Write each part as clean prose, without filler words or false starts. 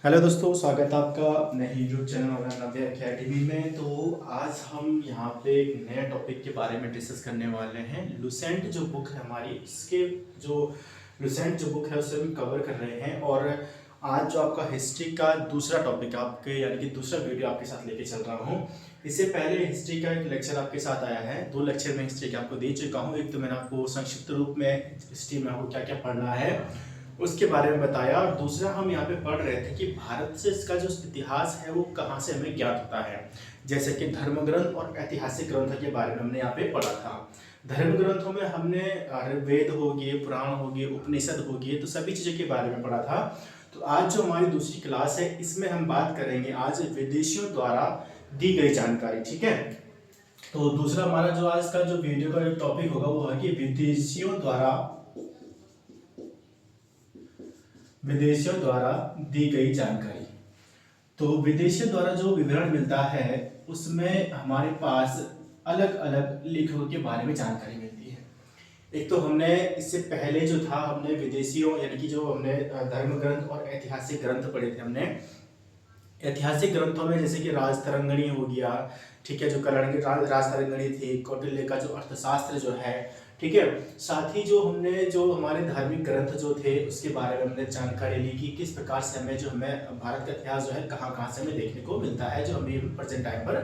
Hello दोस्तों, स्वागत है आपका अपने यूट्यूब चैनल और नव्य अकेडमी में। तो आज हम यहाँ पे एक नया टॉपिक के बारे में डिस्कस करने वाले हैं। लुसेंट जो बुक है हमारी, इसके जो लुसेंट जो बुक है उसे हम कवर कर रहे हैं। और आज जो आपका हिस्ट्री का दूसरा टॉपिक आपके यानी कि दूसरा वीडियो आपके साथ लेके चल रहा हूँ। इससे पहले हिस्ट्री का एक लेक्चर आपके साथ आया है, 2 लेक्चर में हिस्ट्री के आपको दे चुका हूँ। एक तो मैंने आपको संक्षिप्त रूप में हिस्ट्री में आपको क्या क्या पढ़ना है उसके बारे में बताया, और दूसरा हम यहाँ पे पढ़ रहे थे कि भारत से इसका जो इतिहास है वो कहाँ से हमें ज्ञात होता है। जैसे कि धर्म ग्रंथ और ऐतिहासिक ग्रंथ के बारे में हमने यहाँ पे पढ़ा था। धर्म ग्रंथों में हमने वेद हो गए, पुराण हो गए, उपनिषद हो गए, तो सभी चीज़ों के बारे में पढ़ा था। तो आज जो हमारी दूसरी क्लास है इसमें हम बात करेंगे आज विदेशियों द्वारा दी गई जानकारी। ठीक है, तो दूसरा हमारा जो आज का जो वीडियो का टॉपिक होगा वो है कि विदेशियों द्वारा दी गई जानकारी। तो विदेशियों द्वारा जो विवरण मिलता है उसमें हमारे पास अलग अलग लेखकों के बारे में जानकारी मिलती है। एक तो हमने इससे पहले जो था हमने विदेशियों यानी कि जो हमने धर्म ग्रंथ और ऐतिहासिक ग्रंथ पढ़े थे। हमने ऐतिहासिक ग्रंथों में जैसे कि राजतरंगिणी हो गया, ठीक है, जो राजतरंगिणी थी, कौटिल्य का जो अर्थशास्त्र जो है, ठीक है। साथ ही जो हमने जो हमारे धार्मिक ग्रंथ जो थे उसके बारे में हमने जानकारी ली कि किस प्रकार से हमें भारत का इतिहास जो है कहाँ कहाँ से हमें देखने को मिलता है, जो हम ये प्रेजेंट टाइम पर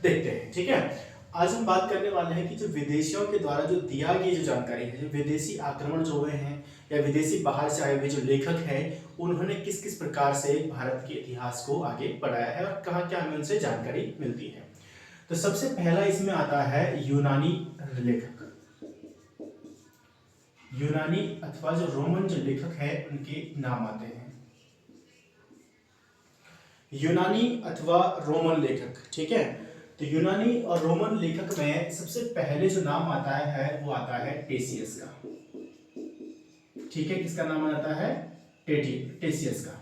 देखते हैं। ठीक है, आज हम बात करने वाले हैं कि जो विदेशियों के द्वारा जो दिया गई जो जानकारी है, जो विदेशी आक्रमण जो हुए हैं या विदेशी बाहर से आए हुए जो लेखक हैं उन्होंने किस किस प्रकार से भारत के इतिहास को आगे बढ़ाया है और कहाँ क्या हमें उनसे जानकारी मिलती है। तो सबसे पहला इसमें आता है यूनानी लेखक। यूनानी अथवा जो रोमन जो लेखक है उनके नाम आते हैं, यूनानी अथवा रोमन लेखक। ठीक है, तो यूनानी और रोमन लेखक में सबसे पहले जो नाम आता है वो आता है टेसियस का। ठीक है, किसका नाम आता है? टेसियस का।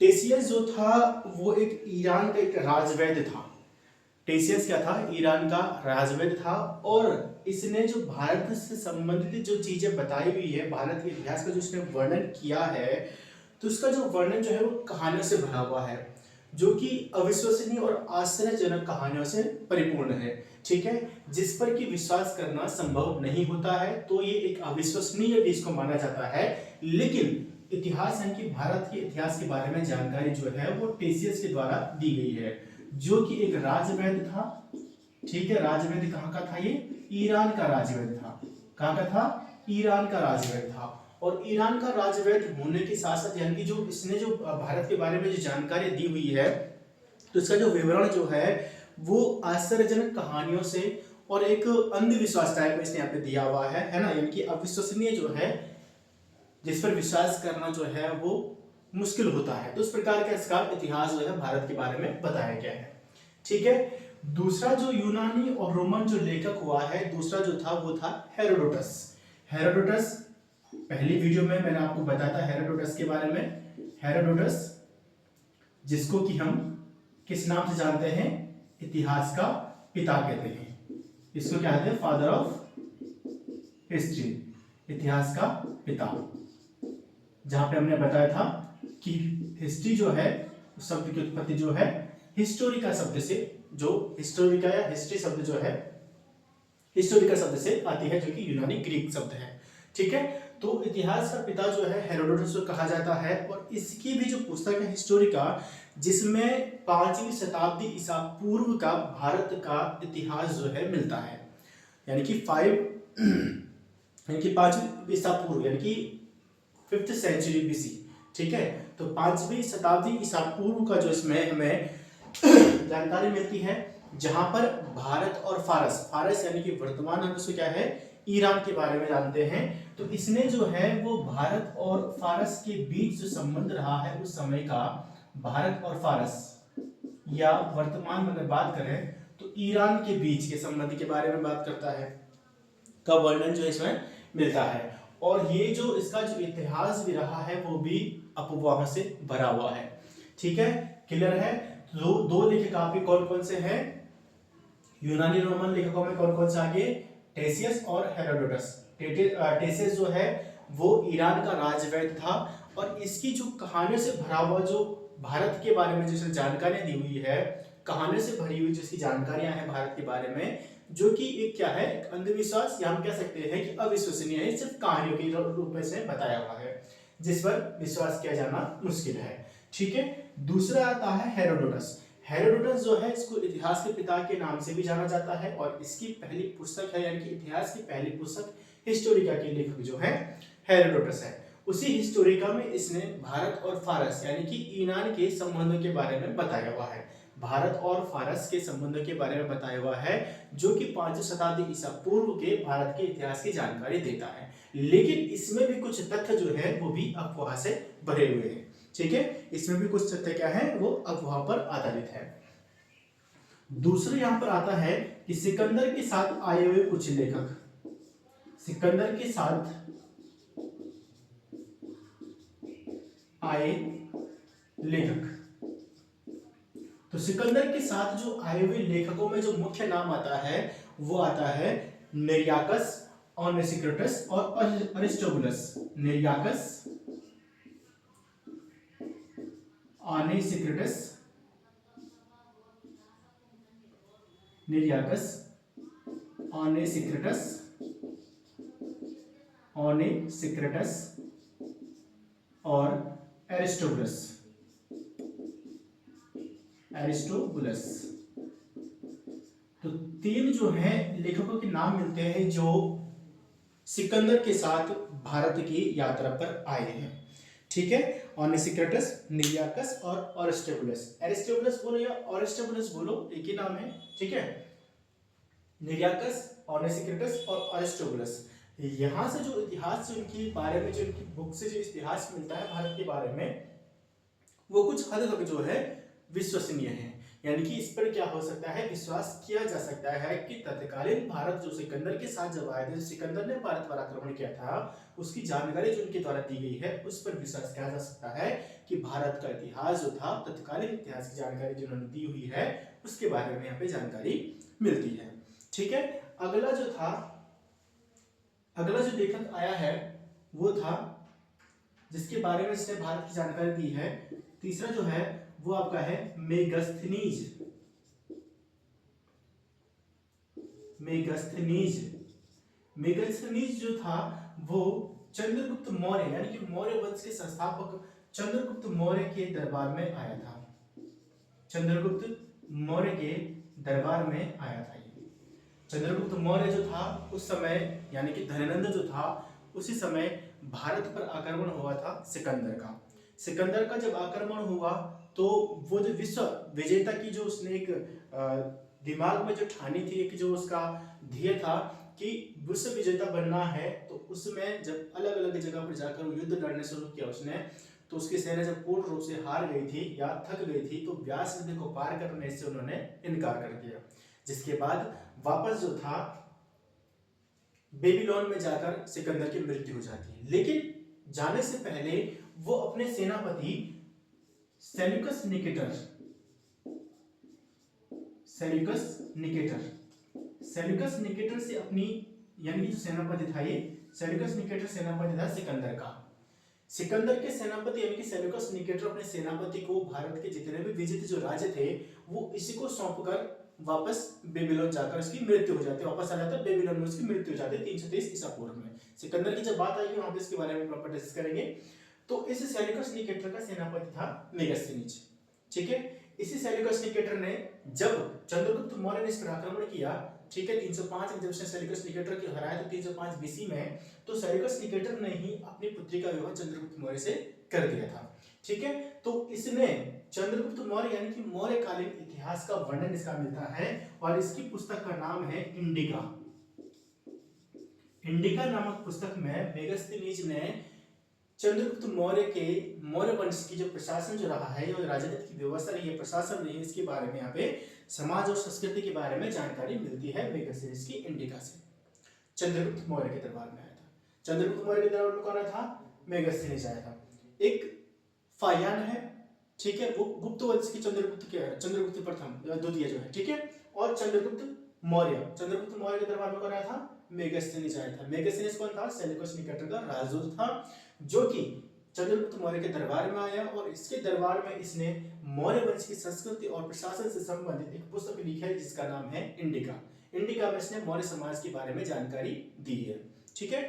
टेसियस जो था वो एक ईरान का एक राजवैद्य था। टेसियस क्या था? ईरान का राजवैद्य था। और इसने जो भारत से संबंधित जो चीजें बताई हुई है, भारत के इतिहास का जो इसने वर्णन किया है, तो उसका जो वर्णन जो है वो कहानियों से भरा हुआ है, जो कि अविश्वसनीय और आश्चर्यजनक कहानियों से परिपूर्ण है। ठीक है, जिस पर कि विश्वास करना संभव नहीं होता है, तो ये एक अविश्वसनीय भी इसको माना जाता है। लेकिन इतिहास यानी कि भारत के इतिहास के बारे में जानकारी जो है वो टेसियस के द्वारा दी गई है, जो कि एक राजवैद्य था। ठीक है, राजवैद्य कहाँ का था? ये ईरान का राजवैद्य था। कहाँ का था? ईरान का राजवैद्य था। और ईरान का राजवैद्य होने के साथ साथ यानी कि जो इसने जो भारत के बारे में जो जानकारी दी हुई है, तो इसका जो विवरण जो है वो आश्चर्यजनक कहानियों से और एक अंधविश्वास टाइप में इसने यहाँ पे दिया हुआ है ना, यानी कि अविश्वसनीय जो है, जिस पर विश्वास करना जो है वो मुश्किल होता है। तो उस प्रकार का इसका इतिहास जो है भारत के बारे में बताया गया है। ठीक है, दूसरा जो यूनानी और रोमन जो लेखक हुआ है, दूसरा जो था वो था हेरोडोटस। हेरोडोटस पहली वीडियो में मैंने आपको बताया था हेरोडोटस के बारे में। हेरोडोटस जिसको कि हम किस नाम से जानते हैं? इतिहास का पिता कहते हैं। इसको क्या कहते हैं? फादर ऑफ हिस्ट्री, इतिहास का पिता। जहां पे हमने बताया था कि हिस्ट्री जो है उस शब्द की उत्पत्ति जो है हिस्टोरिका शब्द से, जो हिस्टोरिका या हिस्ट्री शब्द जो है हिस्टोरिका शब्द से आती है, जो कि यूनानी ग्रीक शब्द है। ठीक है, तो इतिहास का पिता जो है हेरोडोटस को कहा जाता है। और इसकी भी जो पुस्तक है हिस्टोरिका, जिसमें 5वीं शताब्दी ईसा पूर्व का भारत का इतिहास जो है मिलता है, यानी कि 5वीं ईसा पूर्व यानी कि 5th सेंचुरी बीसी। ठीक है, तो 5वीं शताब्दी ईसा पूर्व का जो इसमें हमें जानकारी मिलती है, जहां पर भारत और फारस यानी कि वर्तमान हम उसको क्या है? ईरान के बारे में जानते हैं। तो इसने जो है वो भारत और फारस के बीच जो संबंध रहा है उस समय का, भारत और फारस या वर्तमान में बात करें तो ईरान के बीच के संबंध के बारे में बात करता है, का वर्णन जो इसमें मिलता है। और ये जो इसका जो इतिहास भी रहा है वो भी अफवाहों से भरा हुआ है। ठीक है, क्लियर है? दो लेखक आपके कौन कौन से हैं? यूनानी रोमन लेखकों में कौन कौन से आगे? टेसियस और हेरोडोटस। टेसियस जो है वो ईरान का राजवैद था। और इसकी जो कहानियों से भरा हुआ जो भारत के बारे में जैसे जानकारियां दी हुई है, कहानियों से भरी हुई जिसकी जानकारियां हैं भारत के बारे में, जो कि एक क्या है, एक अंधविश्वास या हम कह सकते हैं कि अविश्वसनीय है, सिर्फ कहानियों के रूप में से बताया हुआ है जिस पर विश्वास किया जाना मुश्किल है। ठीक है, दूसरा आता है हेरोडोटस। हेरोडोटस जो है इसको इतिहास के पिता के नाम से भी जाना जाता है और इसकी पहली पुस्तक है, यानी कि इतिहास की पहली पुस्तक हिस्टोरिका के लेखक जो है हेरोडोटस है। उसी हिस्टोरिका में इसने भारत और फारस यानी कि ईरान के संबंधों के बारे में बताया हुआ है। भारत और फारस के संबंधों के बारे में बताया हुआ है, जो कि 5वीं शताब्दी ईसा पूर्व के भारत के इतिहास की जानकारी देता है। लेकिन इसमें भी कुछ तथ्य जो है वो भी अफवाह से भरे हुए हैं। ठीक है, इसमें भी कुछ तथ्य क्या है, वो अफवाह पर आधारित है। दूसरे यहां पर आता है कि सिकंदर के साथ आए हुए कुछ लेखक, सिकंदर के साथ आए लेखक। तो सिकंदर के साथ जो आए हुए लेखकों में जो मुख्य नाम आता है वो आता है नेरियाकस, ओनेसिक्रिटस और अरिस्टोबुलस। नेरियाकस, ओनेसिक्रिटस, नेरियाकस, ओनेसिक्रिटस, ओनेसिक्रिटस और एरिस्टोबुलस, एरिस्टोबुलस। तो 3 जो है लेखकों के नाम मिलते हैं जो सिकंदर के साथ भारत की यात्रा पर आए हैं। ठीक है, ओनेसिक्रिटस, नेरियाकस और अरिस्टोबुलस। एरिस्टोबुलस बोलो या अरिस्टोबुलस बोलो, एक ही नाम है। ठीक है, नेरियाकस, ओनेसिक्रिटस और अरिस्टोबुलस। यहां से जो इतिहास से उनके बारे में, जो उनकी बुक से जो इतिहास मिलता है भारत के बारे में, वो कुछ हद तक जो है विश्वसनीय है। यानी कि इस पर क्या हो सकता है, विश्वास किया जा सकता है कि तत्कालीन भारत जो सिकंदर के साथ जब आए थे, सिकंदर ने भारत पर आक्रमण किया था, उसकी जानकारी जो उनके द्वारा दी गई है उस पर विश्वास किया जा सकता है कि भारत का इतिहास जो था, तत्कालीन इतिहास की जानकारी जो उन्होंने दी हुई है उसके बारे में यहाँ पे जानकारी मिलती है। ठीक है, अगला जो लेखक आया है वो था, जिसके बारे में इसने भारत की जानकारी दी है, तीसरा जो है वो आपका है मेगस्थनीज। मेगस्थनीज जो था वो चंद्रगुप्त मौर्य यानी कि मौर्य वंश के संस्थापक चंद्रगुप्त मौर्य के दरबार में आया था। चंद्रगुप्त मौर्य के दरबार में आया था। चंद्रगुप्त मौर्य जो था उस समय, यानी कि धननंद जो था, उसी समय भारत पर आक्रमण हुआ था सिकंदर का जब आक्रमण हुआ तो वो जो विश्व विजेता की जो उसने एक दिमाग में जो ठानी थी, एक जो उसका ध्येय था कि विश्व विजेता बनना है, तो उसमें जब अलग अलग जगह पर जाकर युद्ध लड़ने शुरू किया उसने, तो उसकी सेना जब पूर्ण रूप से हार गई थी या थक गई थी, तो व्यास नदी को पार करने से उन्होंने इनकार कर दिया। जिसके बाद वापस जो था बेबीलोन में जाकर सिकंदर की मृत्यु हो जाती है। लेकिन जाने से पहले वो अपने सेनापति सेल्यूकस निकेटर से अपनी, यानी जो सेनापति था ये सेल्यूकस निकेटर सेनापति था सिकंदर के सेनापति यानी कि सेल्यूकस निकेटर अपने सेनापति को भारत के जितने भी विजित जो राज्य थे वो इसी को सौंपकर वापस बेबीलोन जाकर उसकी मृत्यु हो जाती है, वापस आ जाता है बेबीलोन में उसकी मृत्यु हो जाती है 323 ईसा पूर्व में। सिकंदर की जब बात आएगी वहां पे इसके बारे में प्रॉपर डिस्कस करेंगे। तो इस सेल्यूकस निकेटर का सेनापति था मेगास्थनीज। ठीक है, इसी सेल्यूकस निकेटर ने जब चंद्रगुप्त मौर्य ने इस पर आक्रमण किया, ठीक है, 305 में जब उसने सेल्यूकस निकेटर को हराया तो 305 बीसी में, तो सेल्यूकस निकेटर ने ही अपनी पुत्री का विवाह चंद्रगुप्त मौर्य से कर दिया था। ठीक है, तो इसने चंद्रगुप्त मौर्य यानी कि मौर्यकालीन इतिहास का वर्णन इसका मिलता है और इसकी पुस्तक का नाम है इंडिका नामक पुस्तक में मेगास्थनीज ने चंद्रगुप्त मौर्य के मौर्य वंश की जो प्रशासन जो रहा है, जो राजनीति की व्यवस्था रही है, प्रशासन रही है, इसके बारे में यहाँ पे समाज और संस्कृति के बारे में जानकारी मिलती है मेगास्थनीज की इंडिका से। चंद्रगुप्त मौर्य के दरबार में आया था। चंद्रगुप्त मौर्य के दरबार में कौन आया था? मेगास्थनीज आया था। एक फायान है, ठीक है, वो गुप्त वंश की चंद्रगुप्त प्रथम या द्वितीय जो है, ठीक है, और चंद्रगुप्त मौर्य के दरबार में कौन आया था? मेगास्थनीज आया था। मेगास्थनीज कौन था? सेल्यूकस निकेटर का राजदूत था, जो कि चंद्रगुप्त मौर्य के दरबार में आया और इसके दरबार में इसने मौर्य वंश की संस्कृति और प्रशासन से संबंधित एक पुस्तक लिखी है जिसका नाम है इंडिका। इंडिका में इसने मौर्य समाज के बारे में जानकारी दी है। ठीक है,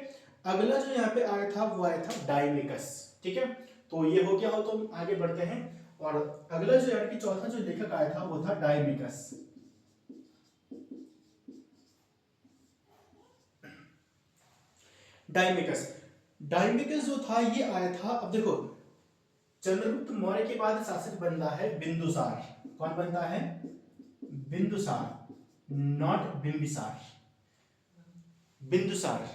अगला जो यहाँ पे आया था वो आया था डायमिकस। ठीक है, तो ये हो गया हो तो हम आगे बढ़ते हैं। और अगला जो यानी कि चौथा जो लेखक आया था वो था डायमिकस। डायमिकस डायमिकस जो था ये आया था, अब देखो चंद्रगुप्त मौर्य के बाद शासक बनता है बिंदुसार। कौन बनता है? बिंदुसार, नॉट बिंबिसार। बिंदुसार,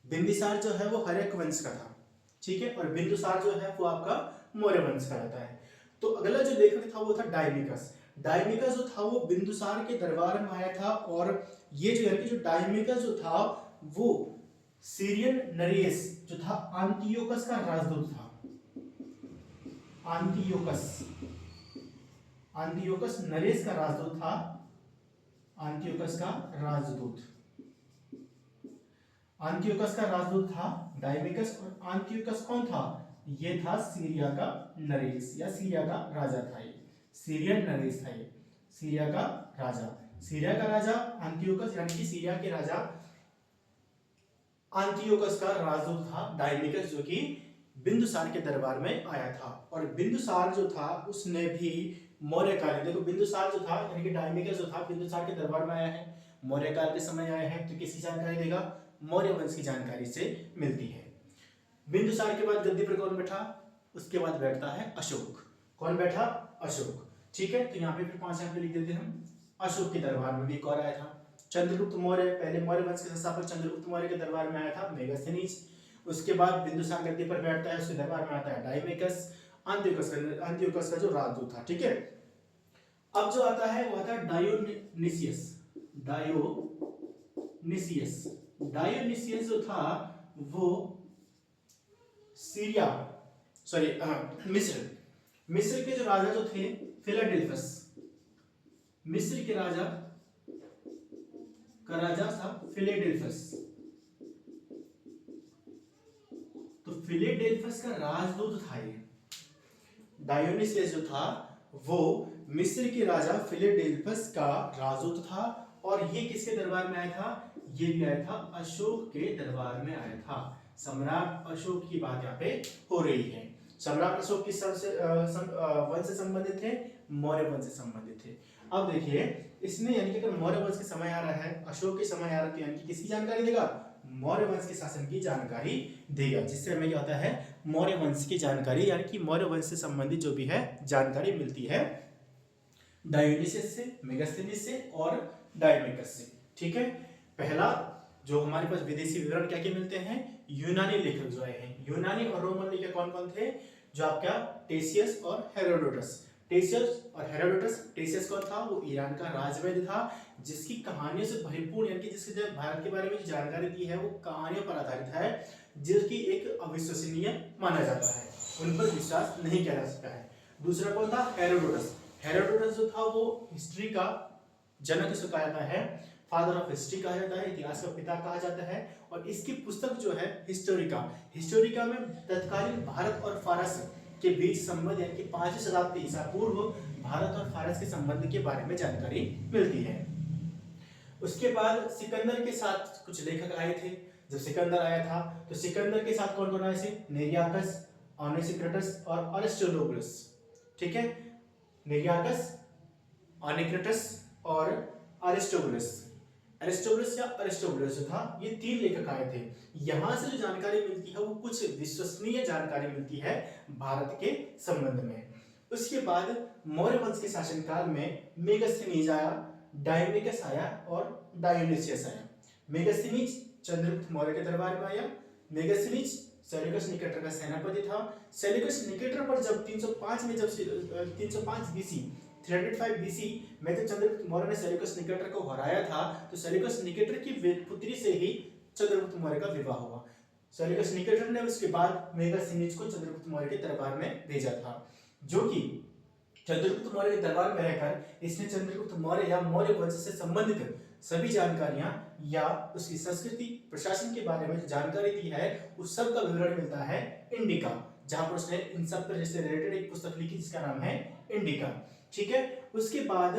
बिंबिसार जो है वो हर्यक वंश का था। ठीक है, और बिंदुसार जो है वो आपका मौर्य वंश का रहता है। तो अगला जो लेखक था वो था डायमिकस। डायमिकस जो था वो बिंदुसार के दरबार में आया था और ये जो है कि जो डायमिकस जो था वो सीरियन नरेश जो था आंतियोकस का राजदूत था। आंतियोकस, आंतियोकस नरेश का राजदूत था। आंतियोकस का राजदूत, आंतियोकस का राजदूत था डायमिकस। और आंतियोकस कौन था? ये था सीरिया का नरेश या सीरिया का राजा था। ये सीरियन नरेश था, ये सीरिया का राजा। सीरिया का राजा आंतियोकस यानी कि सीरिया के राजा आंतियोकस का राजदूत था डायमिकस, जो कि बिंदुसार के दरबार में आया था। और बिंदुसार जो था उसने भी मौर्य काल, देखो बिंदुसार जो था यानी कि डायमिकस जो था बिंदुसार के दरबार में आया है, मौर्य काल के समय आया है, तो किसकी जानकारी देगा? मौर्य वंश की जानकारी से मिलती है। बिंदुसार के बाद गद्दी पर कौन बैठा? उसके बाद बैठता है अशोक। कौन बैठा? अशोक। ठीक है, तो यहाँ पे फिर 5 यहाँ पे लिख देते हैं हम। अशोक के दरबार में भी एक और आया था चंद्रगुप्त मौर्य। पहले मौर्य वंश के संस्थापक चंद्रगुप्त मौर्य के दरबार में आया था मेगास्थनीज। उसके बाद बिंदुसार गद्दी पर बैठता है, उसके दरबार में आता है डायमिकस, आंतियोकस का जो राजदूत था। ठीक है, अब जो आता है वो आता है डायोनिसियस। डायोनिसियस, डायोनिसियस जो था वो सीरिया मिस्र के जो राजा जो थे फिलाडेल्फस, मिस्र के राजा का राजा था फिलाडेल्फस। तो फिलाडेल्फस का राजदूत था ये। डायोनिसियस जो था वो मिस्र के राजा फिलाडेल्फस का राजदूत था। और ये किसके दरबार में आया था? ये भी आया था अशोक के दरबार में आया था। सम्राट अशोक की बात यहाँ पे हो रही है। सम्राट अशोक किस वंश से संबंधित थे? मौर्य वंश से संबंधित थे। अब देखिए इसमें यानी कि अगर मौर्य वंश के समय आ रहा है, अशोक के समय आ रहा है, तो यानी कि किसकी जानकारी देगा? मौर्य वंश के शासन की जानकारी देगा, जिससे हमें क्या होता है? मौर्य वंश की जानकारी यानी कि मौर्य वंश से संबंधित जो भी है जानकारी मिलती है डायोनिसियस से, मेगास्थनीज से और डायमिकस से। ठीक है, पहला जो हमारे पास विदेशी विवरण क्या क्या मिलते हैं? यूनानी लेखक जो आए हैं, यूनानी और रोमन लेखक कौन कौन थे? जो आपका टेसियस और हेरोडोटस। टेसियस और हेरोडोटस, टेसियस कौन था? वो ईरान का राजवैद्य था जिसकी कहानियों से भरपूर यानी कि जिसके जो भारत के बारे में जो जानकारी दी है वो कहानियों पर आधारित है, जिसकी एक अविश्वसनीय माना जाता है, उन पर विश्वास नहीं किया जा सकता है। दूसरा कौन था? हेरोडोटस। हेरोडोटस जो था वो हिस्ट्री का जनक इसको कहा जाता है, फादर ऑफ हिस्ट्री कहा जाता है, इतिहास का पिता कहा जाता है। और इसकी पुस्तक जो है हिस्टोरिका, हिस्टोरिका में तत्कालीन भारत और फारस के बीच संबंध यानी कि 5वीं शताब्दी ईसा पूर्व भारत और फारस के संबंध के बारे में जानकारी मिलती है। उसके बाद सिकंदर के साथ कुछ लेखक आए थे। जब सिकंदर आया था तो सिकंदर के साथ कौन कौन आए थे? नेरियाकस, ओनेसिक्रेटस और अरिस्टोबुलस। ठीक है, नेरियाकस, ओनेसिक्रेटस और अरिस्टोबुलस। अरिस्टोबुलस या अरिस्टोबुलस जो था ये 3 लेखक आए थे। यहां से जो जानकारी मिलती है वो कुछ विश्वसनीय जानकारी मिलती है भारत के संबंध में। उसके बाद मौर्य वंश के शासनकाल में मेगास्थनीज आया, डायमिकस आया और डायोनिसियस आया। मेगास्थनीज चंद्रगुप्त मौर्य के दरबार में आया। मेगास्थनीज सेल्यूकस निकेटर का सेनापति था। सेल्यूकस निकेटर पर जब 305 में 305 बीसी 305 बीसी में जब चंद्रगुप्त मौर्य ने सेल्यूकस निकेटर को हराया था तो सेल्यूकस निकेटर की पुत्री से ही चंद्रगुप्त मौर्य का विवाह हुआ। सेल्यूकस निकेटर ने उसके बाद मेगास्थनीज को चंद्रगुप्त मौर्य के दरबार में भेजा था, जो कि चंद्रगुप्त मौर्य के दरबार में रहकर इसने चंद्रगुप्त मौर्य या मौर्य वंश से संबंधित सभी जानकारियां या उसकी संस्कृति प्रशासन के बारे में जो जानकारी दी है उस सब का विवरण मिलता है इंडिका, जहां पर उसने इन सब पर जैसे रिलेटेड एक पुस्तक लिखी जिसका नाम है इंडिका। ठीक है, उसके बाद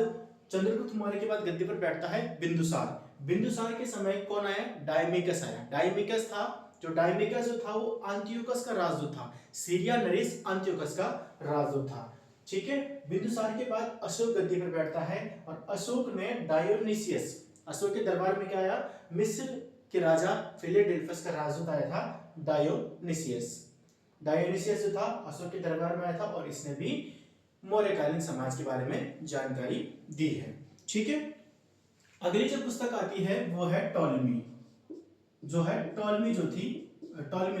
चंद्रगुप्त मौर्य के बाद गद्दी पर बैठता है बिंदुसार। बिंदुसार के समय कौन आया? डायमिकस आया। डायमिकस था, जो डायमिकस जो था वो अंत्योकस का राजदूत था। सीरिया नरेश अंत्योकस का राजदूत था। ठीक है, बिंदुसार के बाद अशोक गद्दी पर बैठता है और अशोक ने डायोनिसियस, अशोक के दरबार में क्या आया? मिस्र के राजा फिलेडेल्फस का राजदूत आया था डायोनिसियस। डायोनिसियस जो था अशोक के दरबार में आया था और इसने भी मौर्यकालीन समाज के बारे में जानकारी दी है। ठीक है, अगली जो पुस्तक आती है वो है टॉलमी, जो है टॉलमी जो थी, टॉलमी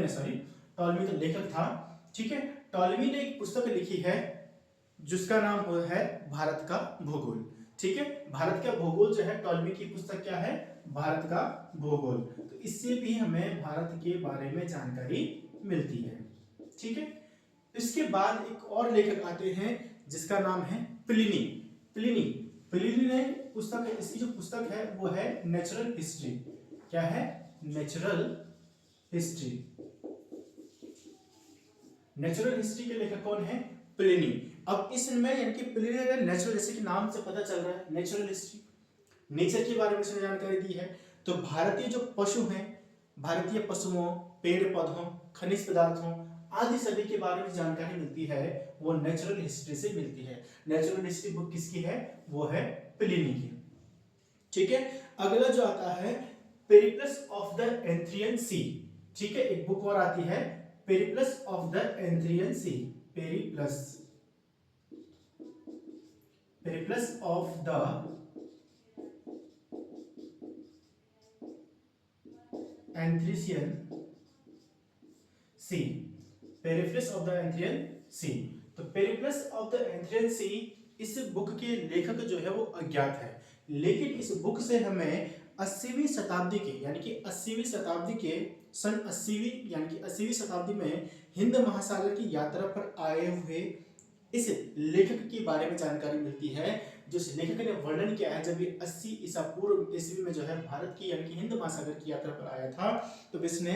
तो लेखक था। ठीक है, टॉलमी ने एक पुस्तक लिखी है जिसका नाम है भारत का भूगोल। ठीक है, भारत का भूगोल जो है टॉलमी की पुस्तक क्या है? भारत का भूगोल। तो इससे भी हमें भारत के बारे में जानकारी मिलती है। ठीक है, इसके बाद एक और लेखक आते हैं जिसका नाम है प्लिनी। प्लिनी प्लिनी ने पुस्तक, इसकी जो पुस्तक है वो है नेचुरल हिस्ट्री। क्या है? Natural history. नेचुरल हिस्ट्री के लेखक कौन है? प्लिनी। अब इसमें यानी कि प्लिनी ने नेचुरल, जैसे कि नाम से पता चल रहा है नेचुरल हिस्ट्री, नेचर के बारे में इसने जानकारी दी है। तो भारतीय जो पशु हैं, भारतीय पशुओं, पेड़ पौधों, खनिज पदार्थों आदि सभी के बारे में जानकारी मिलती है वो नेचुरल हिस्ट्री से मिलती है। नेचुरल हिस्ट्री बुक किसकी है? वो है प्लिनी की। ठीक है, अगला जो आता है Periplus of the Erythraean Sea. ठीक है, एक बुक और आती है Periplus of the Erythraean Sea. Periplus of the Erythraean Sea. Periplus of the Erythraean Sea. तो Periplus of the Erythraean Sea, इस बुक के लेखक जो है वो अज्ञात है, लेकिन इस बुक से हमें 80वीं शताब्दी के यानी कि 80वीं शताब्दी के सन 80वीं यानी कि 80वीं शताब्दी में हिंद महासागर की यात्रा पर आए हुए इस लेखक के बारे में जानकारी मिलती है। जो इस लेखक ने वर्णन किया है जब ये 80 ईसा पूर्व ईस्वी में जो है भारत की यानी कि हिंद महासागर की यात्रा पर आया था, तो इसने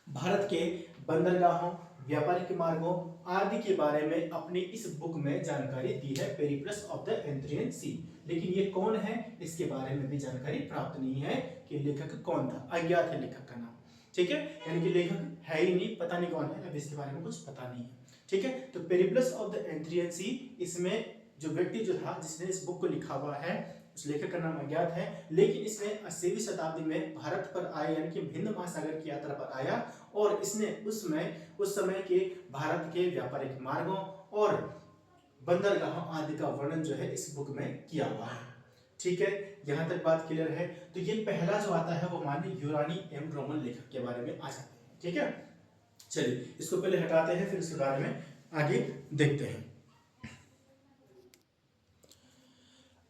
भारत के बंदरगाहों, व्यापारिक मार्गों आदि के बारे में अपनी इस बुक में जानकारी दी है, पेरिप्लस ऑफ द एंथ्रियन सी। लेकिन ये कौन है इसके बारे में भी जानकारी प्राप्त नहीं है कि लेखक कौन था, अज्ञात है लेखक का नाम। ठीक है, यानी कि लेखक है ही नहीं, पता नहीं कौन है, अब इसके बारे में कुछ पता नहीं है। ठीक है, तो पेरिप्लस ऑफ द एंथ्रियन सी, इसमें जो व्यक्ति जो था जिसने इस बुक को लिखा हुआ है उस लेखक का नाम अज्ञात है, लेकिन इसने 80वीं शताब्दी में भारत पर आए यानी कि हिंद महासागर की यात्रा पर आया और इसने उस समय के भारत के व्यापारिक मार्गों और बंदरगाहों आदि का वर्णन जो है इस बुक में किया हुआ है। ठीक है, यहां तक बात क्लियर है। तो ये पहला जो आता है वो हमारे यूनानी एवं रोमन लेखक के बारे में आ जाते हैं। ठीक है, चलिए इसको पहले हटाते हैं, फिर इसके बारे में आगे देखते हैं।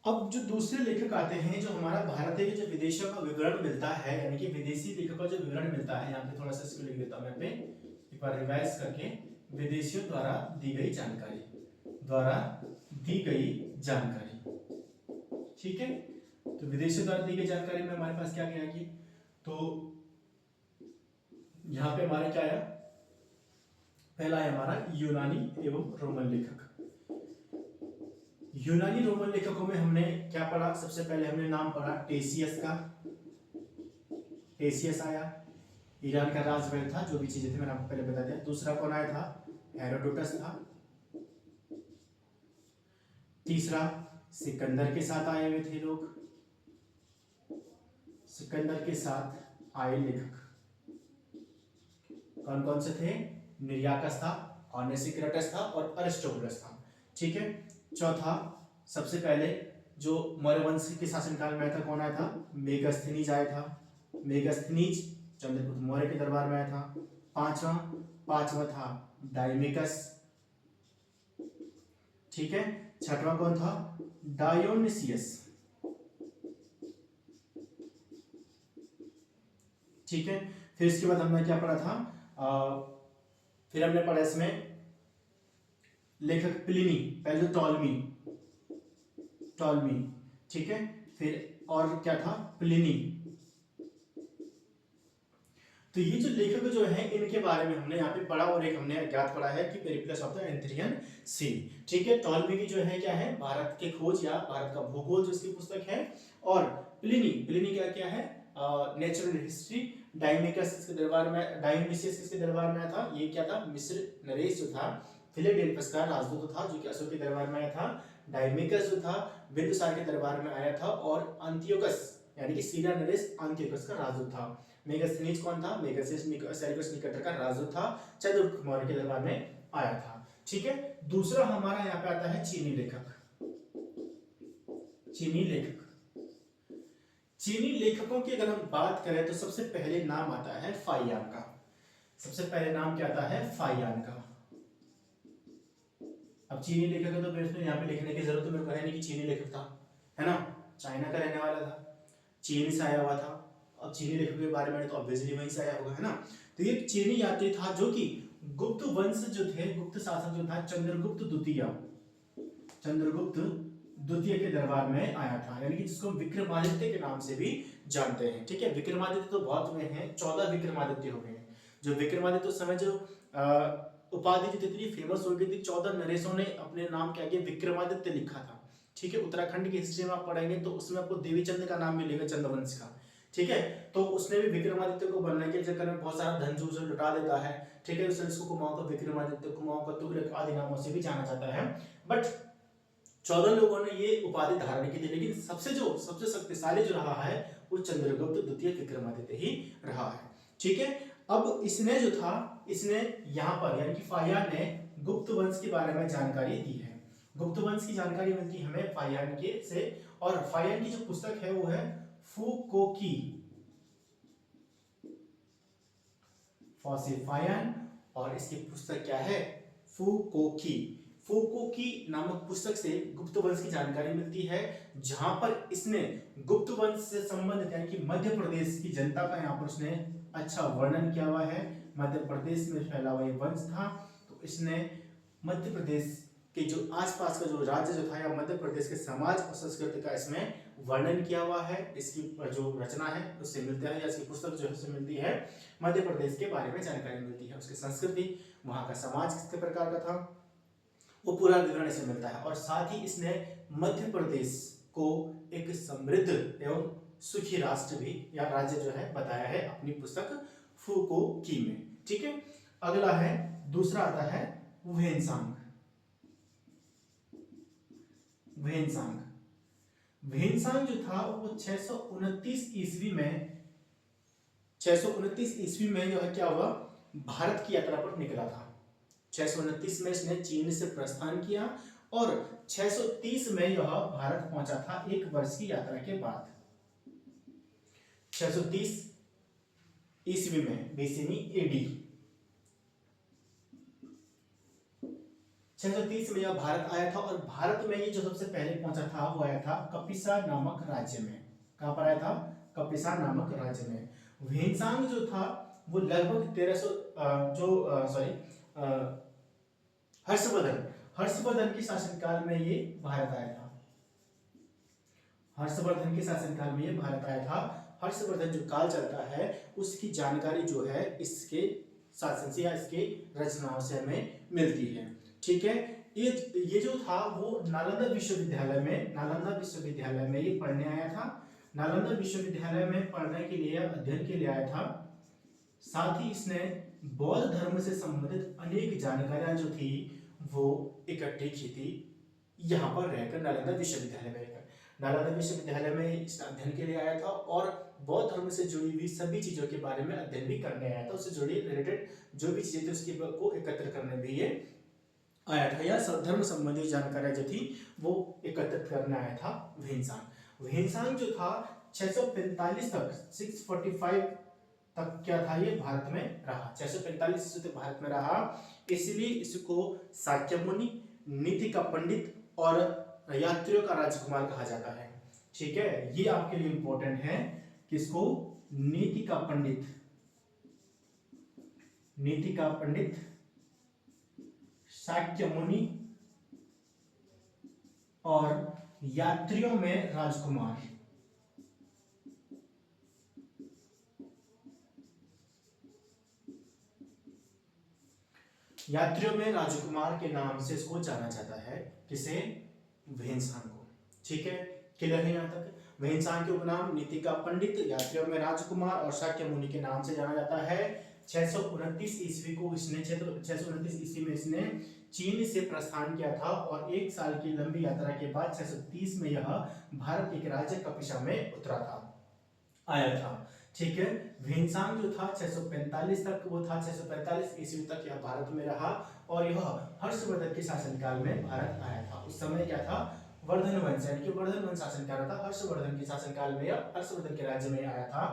अब जो दूसरे लेखक आते हैं, जो हमारा भारतीय के जो विदेशों का विवरण मिलता है यानी कि विदेशी लेखकों का जो विवरण मिलता है, यहाँ पे थोड़ा सा इसको लिख देता हूं मैं पे एक बार रिवाइज करके, विदेशियों द्वारा दी गई जानकारी, ठीक है। तो विदेशियों द्वारा दी गई जानकारी में हमारे पास क्या क्या की, तो यहाँ पे हमारा क्या आया, पहला है हमारा यूनानी एवं रोमन लेखक। यूनानी रोमन लेखकों में हमने क्या पढ़ा, सबसे पहले हमने नाम पढ़ा टेसियस का, टेसियस आया, ईरान का राजवैद्य था, जो भी चीजें थी मैंने आपको पहले बता दिया। दूसरा कौन आया था, हेरोडोटस था। तीसरा सिकंदर के साथ आए हुए थे लोग, सिकंदर के साथ आए लेखक कौन कौन से थे, निर्याकस था, ऑनेसिक्रेटस था और अरिस्टोबुलस था। ठीक है, चौथा सबसे पहले जो मौर्य वंश के शासनकाल में आया था, कौन आया था, मेगास्थनीज आया था। मेगास्थनीज चंद्रगुप्त मौर्य के दरबार में आया था। पांचवा था डायमिकस। ठीक है, छठवां कौन था, डायोनिसियस। ठीक है, फिर इसके बाद हमने क्या पढ़ा था, फिर हमने पढ़ा इसमें लेखक प्लिनी, पहले टॉलमी, ठीक है, फिर और क्या था, प्लिनी। तो ये जो लेखक जो है इनके बारे में हमने यहाँ पे पढ़ा, और एक हमने अज्ञात पढ़ा है कि Periplus of the Erythraean Sea. ठीक है, टॉलमी की जो है क्या है, भारत के खोज या भारत का भूगोल जो इसकी पुस्तक है। और प्लिनी, प्लिनी क्या क्या है, नेचुरल हिस्ट्री। डायमिकस इसके दरबार में, डायोमिसियस इसके दरबार में आया था, ये क्या था, मिस्र नरेश जो था फिलाडेल्फस का राजदूत था जो कि अशोक के दरबार में आया था। डायमिकस जो था बिंदुसार के दरबार में आया था, और अंतियोकस यानी कि सीरिया नरेश अंतियोकस का राजदूत था। मेगास्थनीज कौन था, मेगास्थनीज सेल्यूकस निकेटर का राजदूत था, चंद्रगुप्त मौर्य के दरबार में आया था। ठीक है, दूसरा हमारा यहाँ पे आता है चीनी लेखक। चीनी लेखक, चीनी लेखकों की अगर हम बात करें तो सबसे पहले नाम आता है फाहियान का। सबसे पहले नाम क्या आता है, फाहियान का। अब चीनी लेखक है तो फिर इसमें यहाँ पे लिखने की जरूरत तो मेरे को है नहीं कि चीनी लेखक था, है ना, चाइना का रहने वाला था, चीन से आया हुआ था। अब चीनी लेखक के बारे में तो ऑब्वियसली वहीं से आया होगा, है ना। तो ये चीनी यात्री था जो कि गुप्त वंश जो थे, गुप्त शासक जो था चंद्रगुप्त द्वितीय, चंद्रगुप्त द्वितीय के दरबार में आया था, यानी कि जिसको विक्रमादित्य के नाम से भी जानते हैं। ठीक है, विक्रमादित्य तो बहुत में हैं, 14 विक्रमादित्य हो गए हैं। जो विक्रमादित्य उस समय जो उपाधि जो इतनी फेमस हो गई थी, 14 नरेशों ने अपने नाम के आगे विक्रमादित्य लिखा था। ठीक है, उत्तराखंड की हिस्ट्री में आप पढ़ेंगे तो उसमें आपको देवीचंद का नाम मिलेगा, चंद्रवंश का। ठीक है, तो उसने भी विक्रमादित्य को बनने के चक्कर में बहुत सारा धन जो लुटा देता है। ठीक है, उसको कुमाऊं का विक्रमादित्य, कुमाऊं का तुगलक आदि नामों से भी जाना जाता है। बट 14 लोगों ने ये उपाधि धारण की थी, लेकिन सबसे शक्तिशाली जो रहा है वो चंद्रगुप्त द्वितीय विक्रमादित्य ही रहा है। ठीक है, अब इसने जो था, इसने यहाँ पर यानी कि फाहियान ने गुप्त वंश के बारे में जानकारी दी है। गुप्त वंश की जानकारी मिलती है हमें फाहियान के से। और फाहियान की जो पुस्तक है वो है फूकोकी, फाहियान, और इसकी पुस्तक क्या है, फूकोकी। फूकोकी नामक पुस्तक से गुप्त वंश की जानकारी मिलती है, जहां पर इसने गुप्त वंश से संबंधित यानी कि मध्य प्रदेश की जनता का यहाँ पर उसने अच्छा वर्णन किया हुआ है। मध्य प्रदेश में फैला हुआ ये वंश था, तो इसने मध्य प्रदेश के जो आसपास का जो राज्य जो था या मध्य प्रदेश के समाज और संस्कृति का इसमें वर्णन किया हुआ है। इसकी जो रचना है उससे मिलता है, या इसकी पुस्तक जो है उससे मिलती है, मध्य प्रदेश के बारे में जानकारी मिलती है, उसकी संस्कृति, वहां का समाज किस प्रकार का था, वो पूरा विवरण इसमें मिलता है। और साथ ही इसने मध्य प्रदेश को एक समृद्ध एवं सुखी राष्ट्र भी या राज्य जो है बताया है अपनी पुस्तक फूकोकी में। ठीक है, अगला है, दूसरा आता है व्हेनसांग। व्हेनसांग, व्हेनसांग जो था वो 629 ईस्वी में, 629 ईस्वी में जो है क्या हुआ, भारत की यात्रा पर निकला था। 629 में इसने चीन से प्रस्थान किया और 630 में यह भारत पहुंचा था, एक वर्ष की यात्रा के बाद। 630 ईस्वी में, बीसीनी एडी 630 में यह भारत आया था। और भारत में ये जो सबसे पहले पहुंचा था वो आया था कपिसा नामक राज्य में। कहां पर आया था, कपिसा नामक राज्य में। व्हेनसांग जो था वो लगभग 1300 हर्षवर्धन के शासनकाल में ये भारत आया था। हर्षवर्धन के शासनकाल में ये भारत आया था। हर्षवर्धन जो काल चलता है उसकी जानकारी जो है इसके शासन से या इसके रचनाओं से हमें मिलती है। ठीक है, ये जो था वो नालंदा विश्वविद्यालय में ये पढ़ने आया था। नालंदा विश्वविद्यालय में पढ़ने के लिए, अध्ययन के लिए आया था। साथ ही इसने बौद्ध धर्म से संबंधित अनेक जानकारियां जो थी वो इकट्ठी की थी, यहाँ पर रहकर, नालंदा विश्वविद्यालय में रहकर। नालंदा विश्वविद्यालय में इस अध्ययन के लिए आया था और बौद्ध धर्म से जुड़ी हुई सभी चीजों के बारे में अध्ययन भी करने आया था। उससे जुड़ी रिलेटेड जो भी चीजें थी उसकी को एकत्र करने भी ये आया था, या धर्म संबंधी जानकारियां जो थी वो एकत्रित करने आया था व्हेनसांग। व्हेनसांग जो था 645 तक, 645 तक क्या था, ये भारत में रहा। 645 ईस्वी तक भारत में रहा, इसलिए इसको शाक्यमुनि, नीति का पंडित और यात्रियों का राजकुमार कहा जाता है। ठीक है, ये आपके लिए इंपॉर्टेंट है, किसको, नीति का पंडित, नीति का पंडित, शाक्यमुनि और यात्रियों में राजकुमार। यात्रियों में राजकुमार के नाम से इसको जाना जाता है, किसे? वेन्सान को। ठीक है, क्लियर है यहाँ तक? वेन्सान के उपनाम नीति का पंडित, यात्रियों में राजकुमार और शाक्य मुनि के नाम से जाना जाता है। 629 ईस्वी को इसने 629 ईस्वी में इसने चीन से प्रस्थान किया था और 1 साल की लंबी यात्रा के बाद 630 में यह भारत के राज्य कपिशा में उतरा था, आया था। ठीक है, वेन्सान जो था 645 तक, वो था 645 ईस्वी तक यह भारत में रहा और यह हर्षवर्धन के शासनकाल में भारत आया था। उस समय क्या था? वर्धन वंश, यानी कि वर्धन वंश शासन कर रहा था। हर्षवर्धन के शासनकाल में या हर्षवर्धन के राज्य में आया था,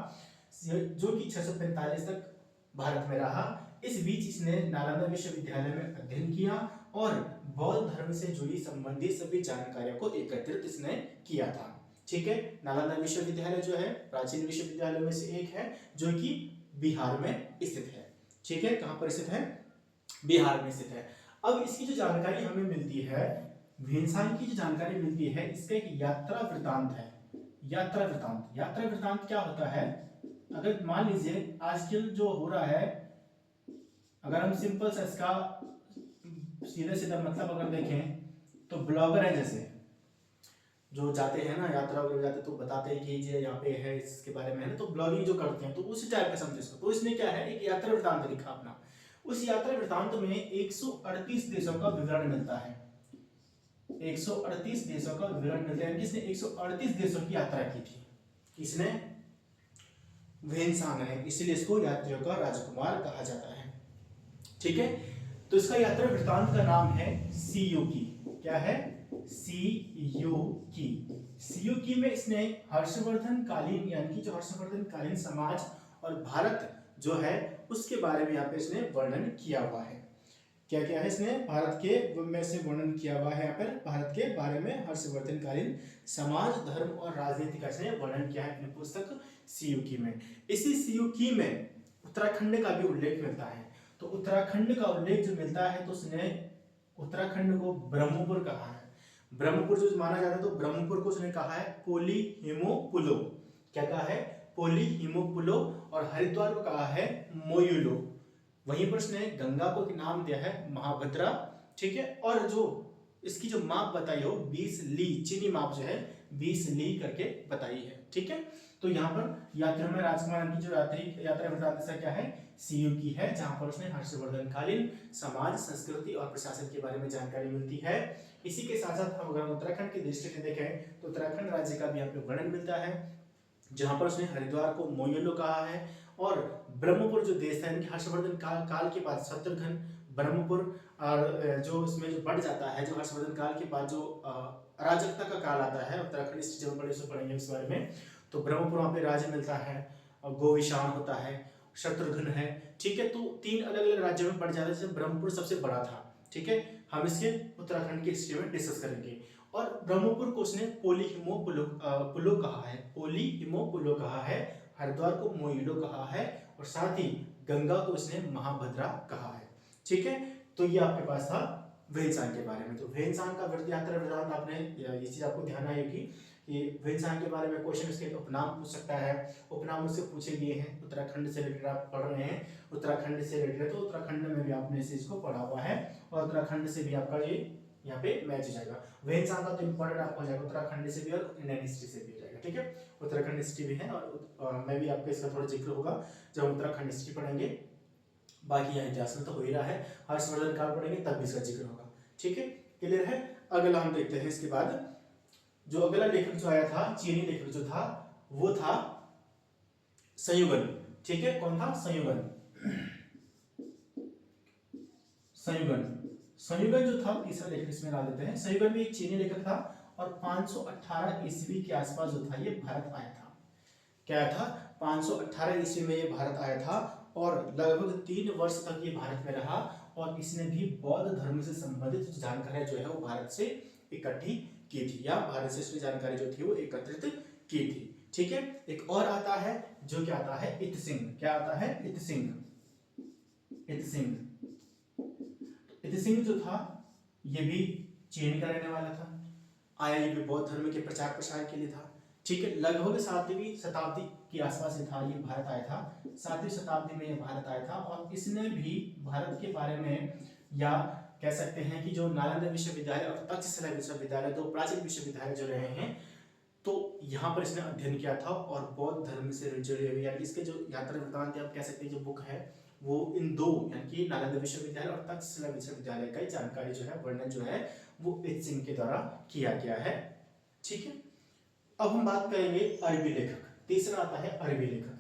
जो कि 645 तक भारत में रहा। इस बीच इसने नालंदा विश्वविद्यालय में अध्ययन किया और बौद्ध धर्म से जुड़ी संबंधित सभी जानकारियों को एकत्रित इसने किया था। ठीक है, नालंदा विश्वविद्यालय जो है प्राचीन विश्वविद्यालयों में से एक है, जो कि बिहार में स्थित है। ठीक है, कहां पर स्थित है? बिहार में स्थित है। अब इसकी जो जानकारी हमें मिलती है, वेन्सान की जो जानकारी मिलती है, इसका एक यात्रा वृतांत है। यात्रा वृतांत, यात्रा वृतांत क्या होता है? अगर मान लीजिए आजकल जो हो रहा है, अगर हम सिंपल सा इसका सीधे सीधा मतलब अगर देखें तो ब्लॉगर है, जैसे जो जाते हैं ना यात्रा वगैरह जाते तो बताते हैं कि ये यहाँ पे है, इसके बारे में है ना, तो ब्लॉगिंग जो करते हैं तो उसी टाइप का समझे इसको। तो इसने क्या है, एक यात्रा वृतांत लिखा अपना। उस यात्रा वृतांत में 138 देशों का विवरण मिलता है। 138 देशों का विवरण मिलता है, इसने 138 देशों की यात्रा की थी। किसने? वेन्सान है, इसीलिए इसको यात्रियों का राजकुमार कहा जाता है। ठीक है, तो इसका यात्रा वृतांत का नाम है सीयूकी। क्या है? सीयूकी। सीयूकी में इसने हर्षवर्धन कालीन, यानी कि जो हर्षवर्धन कालीन समाज और भारत जो है उसके बारे में यहाँ पे इसने वर्णन किया हुआ है। क्या क्या है? इसने भारत के में से वर्णन किया हुआ है। यहाँ पर भारत के बारे में हर्षवर्धन कालीन समाज, धर्म और राजनीति का इसने वर्णन किया है अपनी पुस्तक सीयूकी में। इसी सीयूकी में उत्तराखंड का भी उल्लेख मिलता है। तो उत्तराखंड का उल्लेख जो मिलता है तो उसने उत्तराखंड को ब्रह्मपुर कहा है। ब्रह्मपुर जो माना जाता है, तो ब्रह्मपुर को उसने कहा है पोलीहिमोपुलो। क्या कहा है? पोलीहिमोपुलो। और हरिद्वार को कहा है मोयुलो। वहीं पर उसने गंगा को नाम दिया है महाभद्रा। ठीक है, और जो इसकी जो माप बताई हो 20 ली, चीनी माप जो है 20 ली करके बताई है। ठीक है, तो यहाँ पर यात्रा में राजकुमार की जो यात्रा वृतांत क्या है? सीयूकी है, जहां पर उसने हर्षवर्धन कालीन समाज, संस्कृति और प्रशासन के बारे में जानकारी मिलती है। इसी के साथ साथ हम अगर उत्तराखंड की दृष्टि से देखें तो उत्तराखंड राज्य का भी यहाँ पे वर्णन मिलता है, जहां पर उसने हरिद्वार को मोयुलो कहा है और ब्रह्मपुर जो देश है, हर्षवर्धन काल के बाद शत्रुघ्न ब्रह्मपुर, और जो इसमें जो बढ़ जाता है, जो हर्षवर्धन काल के बाद जो अराजकता का काल आता है, उत्तराखंड स्थिति में बड़े से पढ़ेंगे इस बारे में, तो ब्रह्मपुर वहां पे राज्य मिलता है, गोविशाण होता है, शत्रुघ्न है। ठीक है, तो 3 अलग अलग राज्यों में बढ़ जाता है, जैसे ब्रह्मपुर सबसे बड़ा था। ठीक है, हम इसके उत्तराखंड की हिस्ट्री में डिस्कस करेंगे। और ब्रह्मपुर को उसने पोलीहिमोपुलो पुलो कहा है, पोलीहिमोपुलो कहा है, हरिद्वार को मोयुलो कहा है और साथ ही गंगा को उसने महाभद्रा कहा है। ठीक है, तो ये आपके पास था वेन्सान के बारे में। तो वेन्सान का यात्रा वृतांत आपने ये चीज आपको ध्यान आएगी कि वेन्सान के बारे में क्वेश्चन इसके उपनाम पूछ सकता है, उपनाम उससे पूछे गए हैं। उत्तराखंड से रिलेटेड आप पढ़ रहे हैं, उत्तराखंड से रिलेटेड, तो उत्तराखंड में भी आपने इस चीज को पढ़ा हुआ है और उत्तराखंड से भी आपका ये यहाँ पे मैच हो जाएगा। वेन्सान का तो इंपॉर्टेंट आपको हो जाएगा, उत्तराखंड से भी और इंडियन हिस्ट्री से भी हो जाएगा। ठीक है, उत्तराखंड हिस्ट्री भी है और मैं भी आपको इसका थोड़ा जिक्र होगा जब उत्तराखंड हिस्ट्री पढ़ेंगे। बाकी यहाँ इतिहास में तो हो ही रहा है, हर्षवर्धन काल पढ़ेंगे तब भी इसका जिक्र होगा। ठीक है, क्लियर है? अगला हम देखते हैं इसके बाद जो अगला लेखक जो आया था, चीनी लेखक जो था, वो था संयुगन। ठीक है, कौन था? संयुगन। संयुगन जो था तीसरा लेखक इसमें डाल देते हैं। संयुगन भी एक चीनी लेखक था और 518 ईस्वी के आसपास जो था ये भारत आया था। क्या था? 518 ईस्वी में ये भारत आया था और लगभग 3 वर्ष तक ये भारत में रहा और इसने भी बौद्ध धर्म से संबंधित जानकारी जो है वो भारत से इकट्ठी की थी, या भारत से इसकी जानकारी जो थी वो एकत्रित की थी। ठीक है, एक और आता है जो क्या आता है? इत सिंह। क्या आता है? इत सिंह। इत सिंह जो था ये भी चीन का रहने वाला था, आया ये भी बौद्ध धर्म के प्रचार प्रसार के लिए था। ठीक है, लगभग 7वीं शताब्दी के आसपास था ये भारत आया था, 7वीं शताब्दी में ये भारत आया था और इसने भी भारत के बारे में या कह सकते हैं कि जो नालंदा विश्वविद्यालय और तक्षशिला विश्वविद्यालय, दो प्राचीन विश्वविद्यालय जो रहे हैं, तो यहाँ पर इसने अध्ययन किया था और बौद्ध धर्म से जुड़े हुए, यानी इसके जो यात्रा वृत्तांत आप कह सकते हैं जो बुक है वो इन दो यानी कि नालंदा विश्वविद्यालय और तक्षशिला विश्वविद्यालय का जानकारी जो है, वर्णन जो है वो एच सिंह के द्वारा किया गया है। ठीक है, अब हम बात करेंगे अरबी लेखक। तीसरा आता है अरबी लेखक।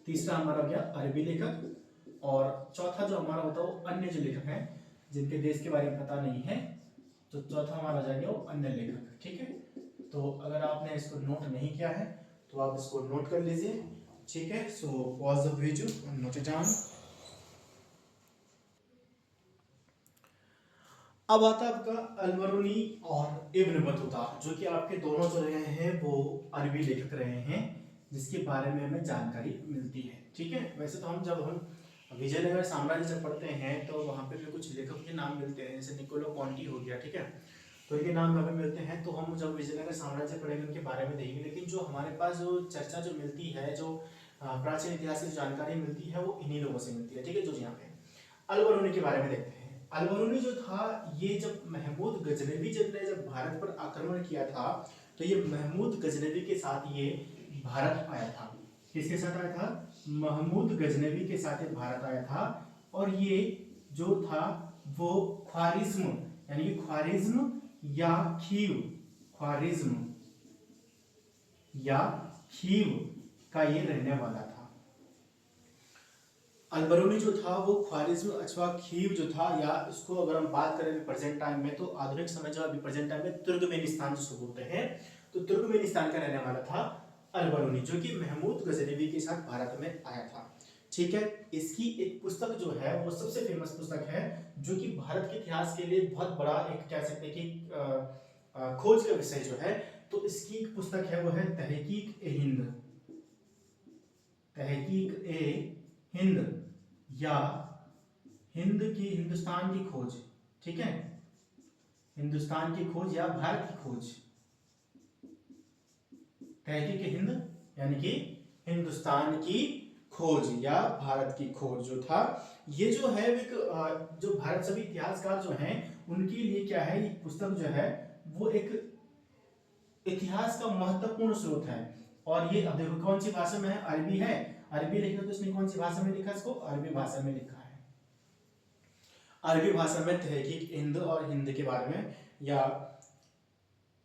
तीसरा हमारा हो गया अरबी लेखक, और चौथा जो हमारा होता है वो अन्य जो लेखक हैं जिनके देश के बारे में पता नहीं है, तो चौथा हमारा जाएगा वो अन्य लेखक। ठीक है, तो अगर आपने इसको नोट नहीं किया है तो आप इसको नोट कर लीजिए। ठीक है, so pause the video and note it down. अब आता है आपका अल-बरूनी और इब्न बतूता, जो कि आपके दोनों जो रहे हैं वो अरबी लेखक रहे हैं, जिसके बारे में हमें जानकारी मिलती है। ठीक है, वैसे तो हम विजयनगर साम्राज्य जब पढ़ते हैं तो वहाँ पे भी कुछ लेखकों के नाम मिलते हैं, जैसे निकोलो कॉन्टी हो गया। ठीक है, तो इनके नाम हमें मिलते हैं, तो हम जब विजयनगर साम्राज्य पढ़ेंगे उनके बारे में देखेंगे। लेकिन जो हमारे पास जो चर्चा जो मिलती है, जो प्राचीन इतिहास की जानकारी मिलती है, वो इन्हीं लोगों से मिलती है। ठीक है, जो यहाँ पे अल-बरूनी के बारे में देखते हैं। अल-बरूनी जो था, ये जब महमूद गजनवी ने जब भारत पर आक्रमण किया था, तो ये महमूद गजनवी के साथ ये भारत आया था। किसके साथ आया था? महमूद गजनवी के साथ ये भारत आया था। और ये जो था वो ख्वारिज्म यानी कि ख्वारिज्म या खीव, ख्वारिज्म या खीव का ये रहने वाला था। अल-बरूनी जो था वो ख्वारिज्म अथवा खीव जो था, या इसको अगर हम बात करें प्रेजेंट टाइम में, तो आधुनिक समय जो अभी प्रेजेंट टाइम में तुर्कमेनिस्तान जिसको बोलते हैं, तो तुर्कमेनिस्तान का रहने वाला था अल-बरूनी, जो कि महमूद गजनवी के साथ भारत में आया था। ठीक है, इसकी एक पुस्तक जो है वो सबसे फेमस पुस्तक है, जो कि भारत के इतिहास के लिए बहुत बड़ा एक कह सकते हैं कि खोज का विषय जो है। तो इसकी एक पुस्तक है वो है तहकीक-ए-हिंद, तहकीक-ए-हिंद या हिंदुस्तान की खोज। ठीक है, हिंदुस्तान की खोज या भारत की खोज। तहकीक-ए-हिंद यानी कि हिंदुस्तान की खोज या भारत की खोज जो था, ये जो है एक जो भारत सभी इतिहासकार जो हैं उनके लिए क्या है, ये पुस्तक जो है वो एक इतिहास का महत्वपूर्ण स्रोत है। और ये अब देखो कौन सी भाषा में है, अरबी है। अरबी लिखा तो इसने कौन सी भाषा में लिखा, इसको अरबी भाषा में लिखा है। अरबी भाषा में तहकीक हिंद और हिंद के बारे में या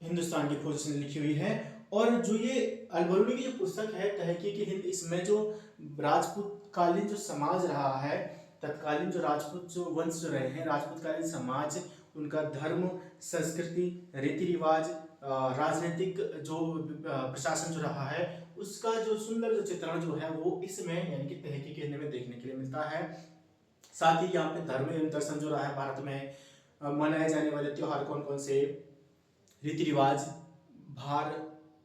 हिंदुस्तान की खोज इसने लिखी हुई है। और जो ये अल-बरूनी की जो पुस्तक है तहकीक हिंद, इसमें जो राजपूत कालीन जो समाज रहा है, तत्कालीन जो राजपूत जो वंश जो रहे हैं, राजपूत कालीन समाज, उनका धर्म, संस्कृति, रीति रिवाज, राजनीतिक जो प्रशासन जो रहा है, उसका जो सुंदर जो चित्रण जो है वो इसमें यानी कि तहकीक हिंद में देखने के लिए मिलता है। साथ ही यहाँ पे धर्म एवं दर्शन जो रहा है भारत में, मनाए जाने वाले त्योहार कौन कौन से, रीति रिवाज, भार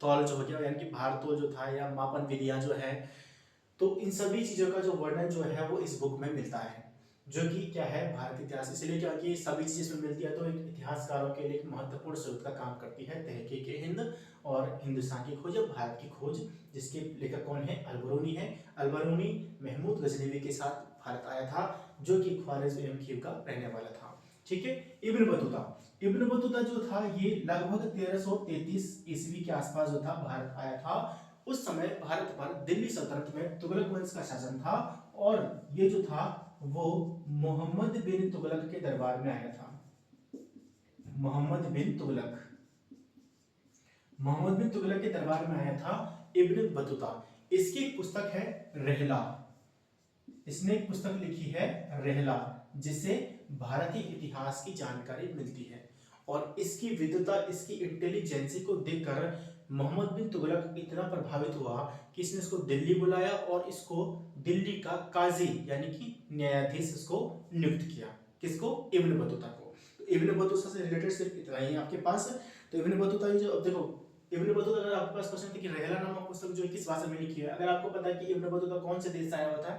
तौल जो हो गया यानी कि भार तौल जो था, या मापन विधियां जो है, तो इन सभी चीजों का जो वर्णन जो है वो इस बुक में मिलता है, जो कि क्या है भारत इतिहास। इसलिए क्या कि सभी चीजें इसमें मिलती है, तो एक इतिहासकारों के लिए एक महत्वपूर्ण स्रोत का काम करती है तहकीक हिंद और हिंदुस्तान की खोज या भारत की खोज, जिसके लेखक कौन है, अल-बरूनी है। अल-बरूनी महमूद गजनवी के साथ भारत आया था, जो कि ख्वारिज्म एवं खीव का रहने वाला था। ठीक है, इब्न बतूता, इब्न बतूता जो था ये लगभग 1333 ईस्वी के आसपास जो था भारत आया था। उस समय भारत पर दिल्ली सल्तनत में तुगलक वंश का शासन था, और ये जो था वो मोहम्मद बिन तुगलक के दरबार में आया था। मोहम्मद बिन तुगलक, मोहम्मद बिन तुगलक के दरबार में आया था इब्न बतूता। इसकी एक पुस्तक है रहला, इसने एक पुस्तक लिखी है रहला, जिससे भारतीय इतिहास की जानकारी मिलती है। और इसकी विद्वता, इसकी इंटेलिजेंसी को देखकर मोहम्मद बिन तुगलक इतना प्रभावित हुआ कि इसने इसको दिल्ली बुलाया और इसको दिल्ली का काजी यानी कि न्यायाधीश इसको नियुक्त किया। किसको? इब्न बतूता को। तो इब्न बतूता से रिलेटेड सिर्फ इतना ही है आपके पास। तो इब्न बतूता जो, अब देखो इब्न बतूता, अगर आपके पास क्वेश्चन है कि रहला नामक पुस्तक जो किस भाषा में लिखी है, अगर आपको पता है कि इब्न बतूता कौन से देश से आया हुआ था,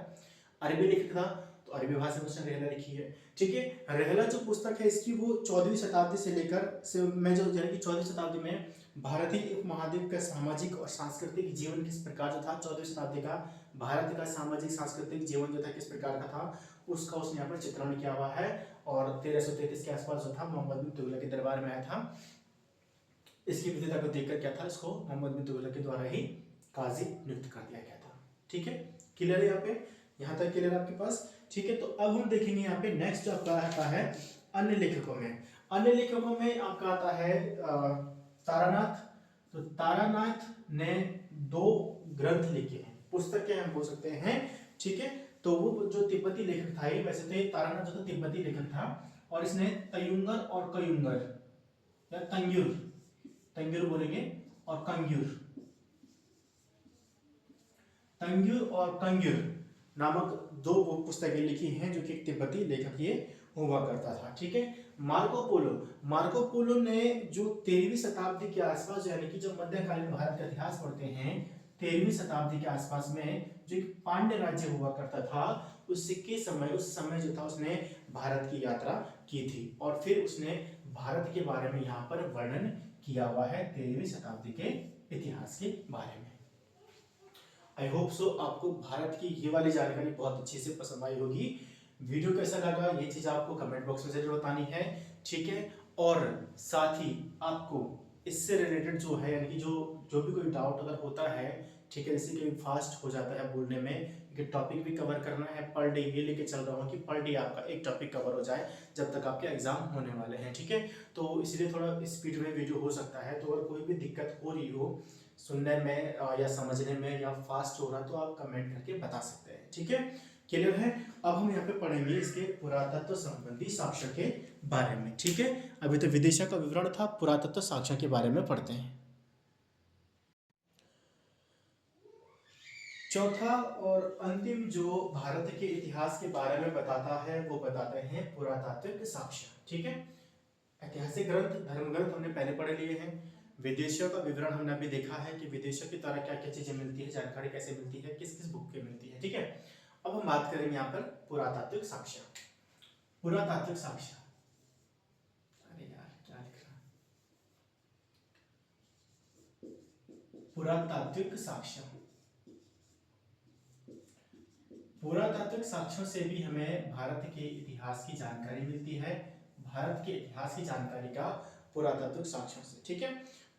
अरबी लेखक था, तो अरबी भाषा में उसने रहला लिखी है। ठीक है, रहला जो पुस्तक है इसकी वो 14वीं शताब्दी से लेकर से मैं जो यानी कि 14वीं शताब्दी में भारतीय उपमहाद्वीप का सामाजिक और सांस्कृतिक जीवन किस प्रकार जो था, 14वीं शताब्दी का भारत का सामाजिक सांस्कृतिक जीवन जो था किस प्रकार का था, उसका उसने यहाँ पर चित्रण किया हुआ है। और 1333 के आसपास जो था मोहम्मद बिन तुगलक के दरबार में आया था। इसकी विविधता को देखकर क्या था, इसको मोहम्मद बिन तुगलक के द्वारा ही काजी नियुक्त कर दिया गया था। ठीक है, क्लियर है यहाँ पे, यहाँ तक क्लियर आपके पास। ठीक है, तो अब हम देखेंगे यहाँ पे नेक्स्ट आपका आता है अन्य लेखकों में। अन्य लेखकों में आपका आता है तारानाथ। तो तारानाथ ने 2 ग्रंथ लिखे हैं, पुस्तकें हम बोल सकते हैं। ठीक है, तो वो जो तिब्बती लेखक था, वैसे तो तारानाथ जो था तिब्बती लेखक था, और इसने तयुंगर और कयुंगर या तंग्युर, तंग्युर बोलेंगे, और कंग्युर, तंग्युर और कंग्युर नामक 2 पुस्तकें लिखी हैं, जो कि एक तिब्बती लेखक ये हुआ करता था। ठीक है, मार्को पोलो, मार्को पोलो ने जो 13वीं शताब्दी के आसपास, यानी कि जब मध्यकालीन भारत का इतिहास पढ़ते हैं 13वीं शताब्दी के आसपास में, जो एक पांड्य राज्य हुआ करता था, उस समय जो था उसने भारत की यात्रा की थी, और फिर उसने भारत के बारे में यहाँ पर वर्णन किया हुआ है 13वीं शताब्दी के इतिहास के बारे में। आई होप सो आपको भारत की ये वाली जानकारी बहुत अच्छे से पसंद आई होगी। वीडियो कैसा लगा ये चीज आपको कमेंट बॉक्स में जरूर बतानी है। ठीक है, और साथ ही आपको इससे रिलेटेड जो है, यानी कि जो भी कोई डाउट अगर होता है, ठीक है, जैसे कि फास्ट हो जाता है बोलने में, कि टॉपिक भी कवर करना है पर डे, ये लेके चल रहा हूँ कि पर डे आपका एक टॉपिक कवर हो जाए जब तक आपके एग्जाम होने वाले हैं। ठीक है, तो इसलिए थोड़ा स्पीड में वीडियो हो सकता है, तो अगर कोई भी दिक्कत हो रही हो सुनने में या समझने में, या फास्ट हो रहा, तो आप कमेंट करके बता सकते हैं। ठीक है, क्लियर है। अब हम यहाँ पे पढ़ेंगे इसके पुरातत्व संबंधी साक्ष्य के बारे में। ठीक है, अभी तो विदिशा का विवरण था, पुरातत्व साक्ष्य के बारे में पढ़ते हैं। चौथा और अंतिम जो भारत के इतिहास के बारे में बताता है, वो बताते हैं पुरातात्विक साक्ष्य। ठीक है, ऐतिहासिक ग्रंथ, धर्म ग्रंथ हमने पहले पढ़े लिए हैं। विदेशियों का विवरण हमने अभी देखा है कि विदेशों की तरह क्या क्या चीजें मिलती है, जानकारी कैसे मिलती है, किस किस बुक पे मिलती है। ठीक है, अब हम बात करेंगे यहाँ पर पुरातात्विक साक्ष्य। पुरातात्विक साक्ष्य, अरे यार क्या लिख रहा, पुरातात्विक साक्ष्य। पुरातात्विक साक्ष्यों से भी हमें भारत के इतिहास की जानकारी मिलती है, भारत के इतिहास की जानकारी का पुरातात्विक साक्ष्यों से। ठीक है,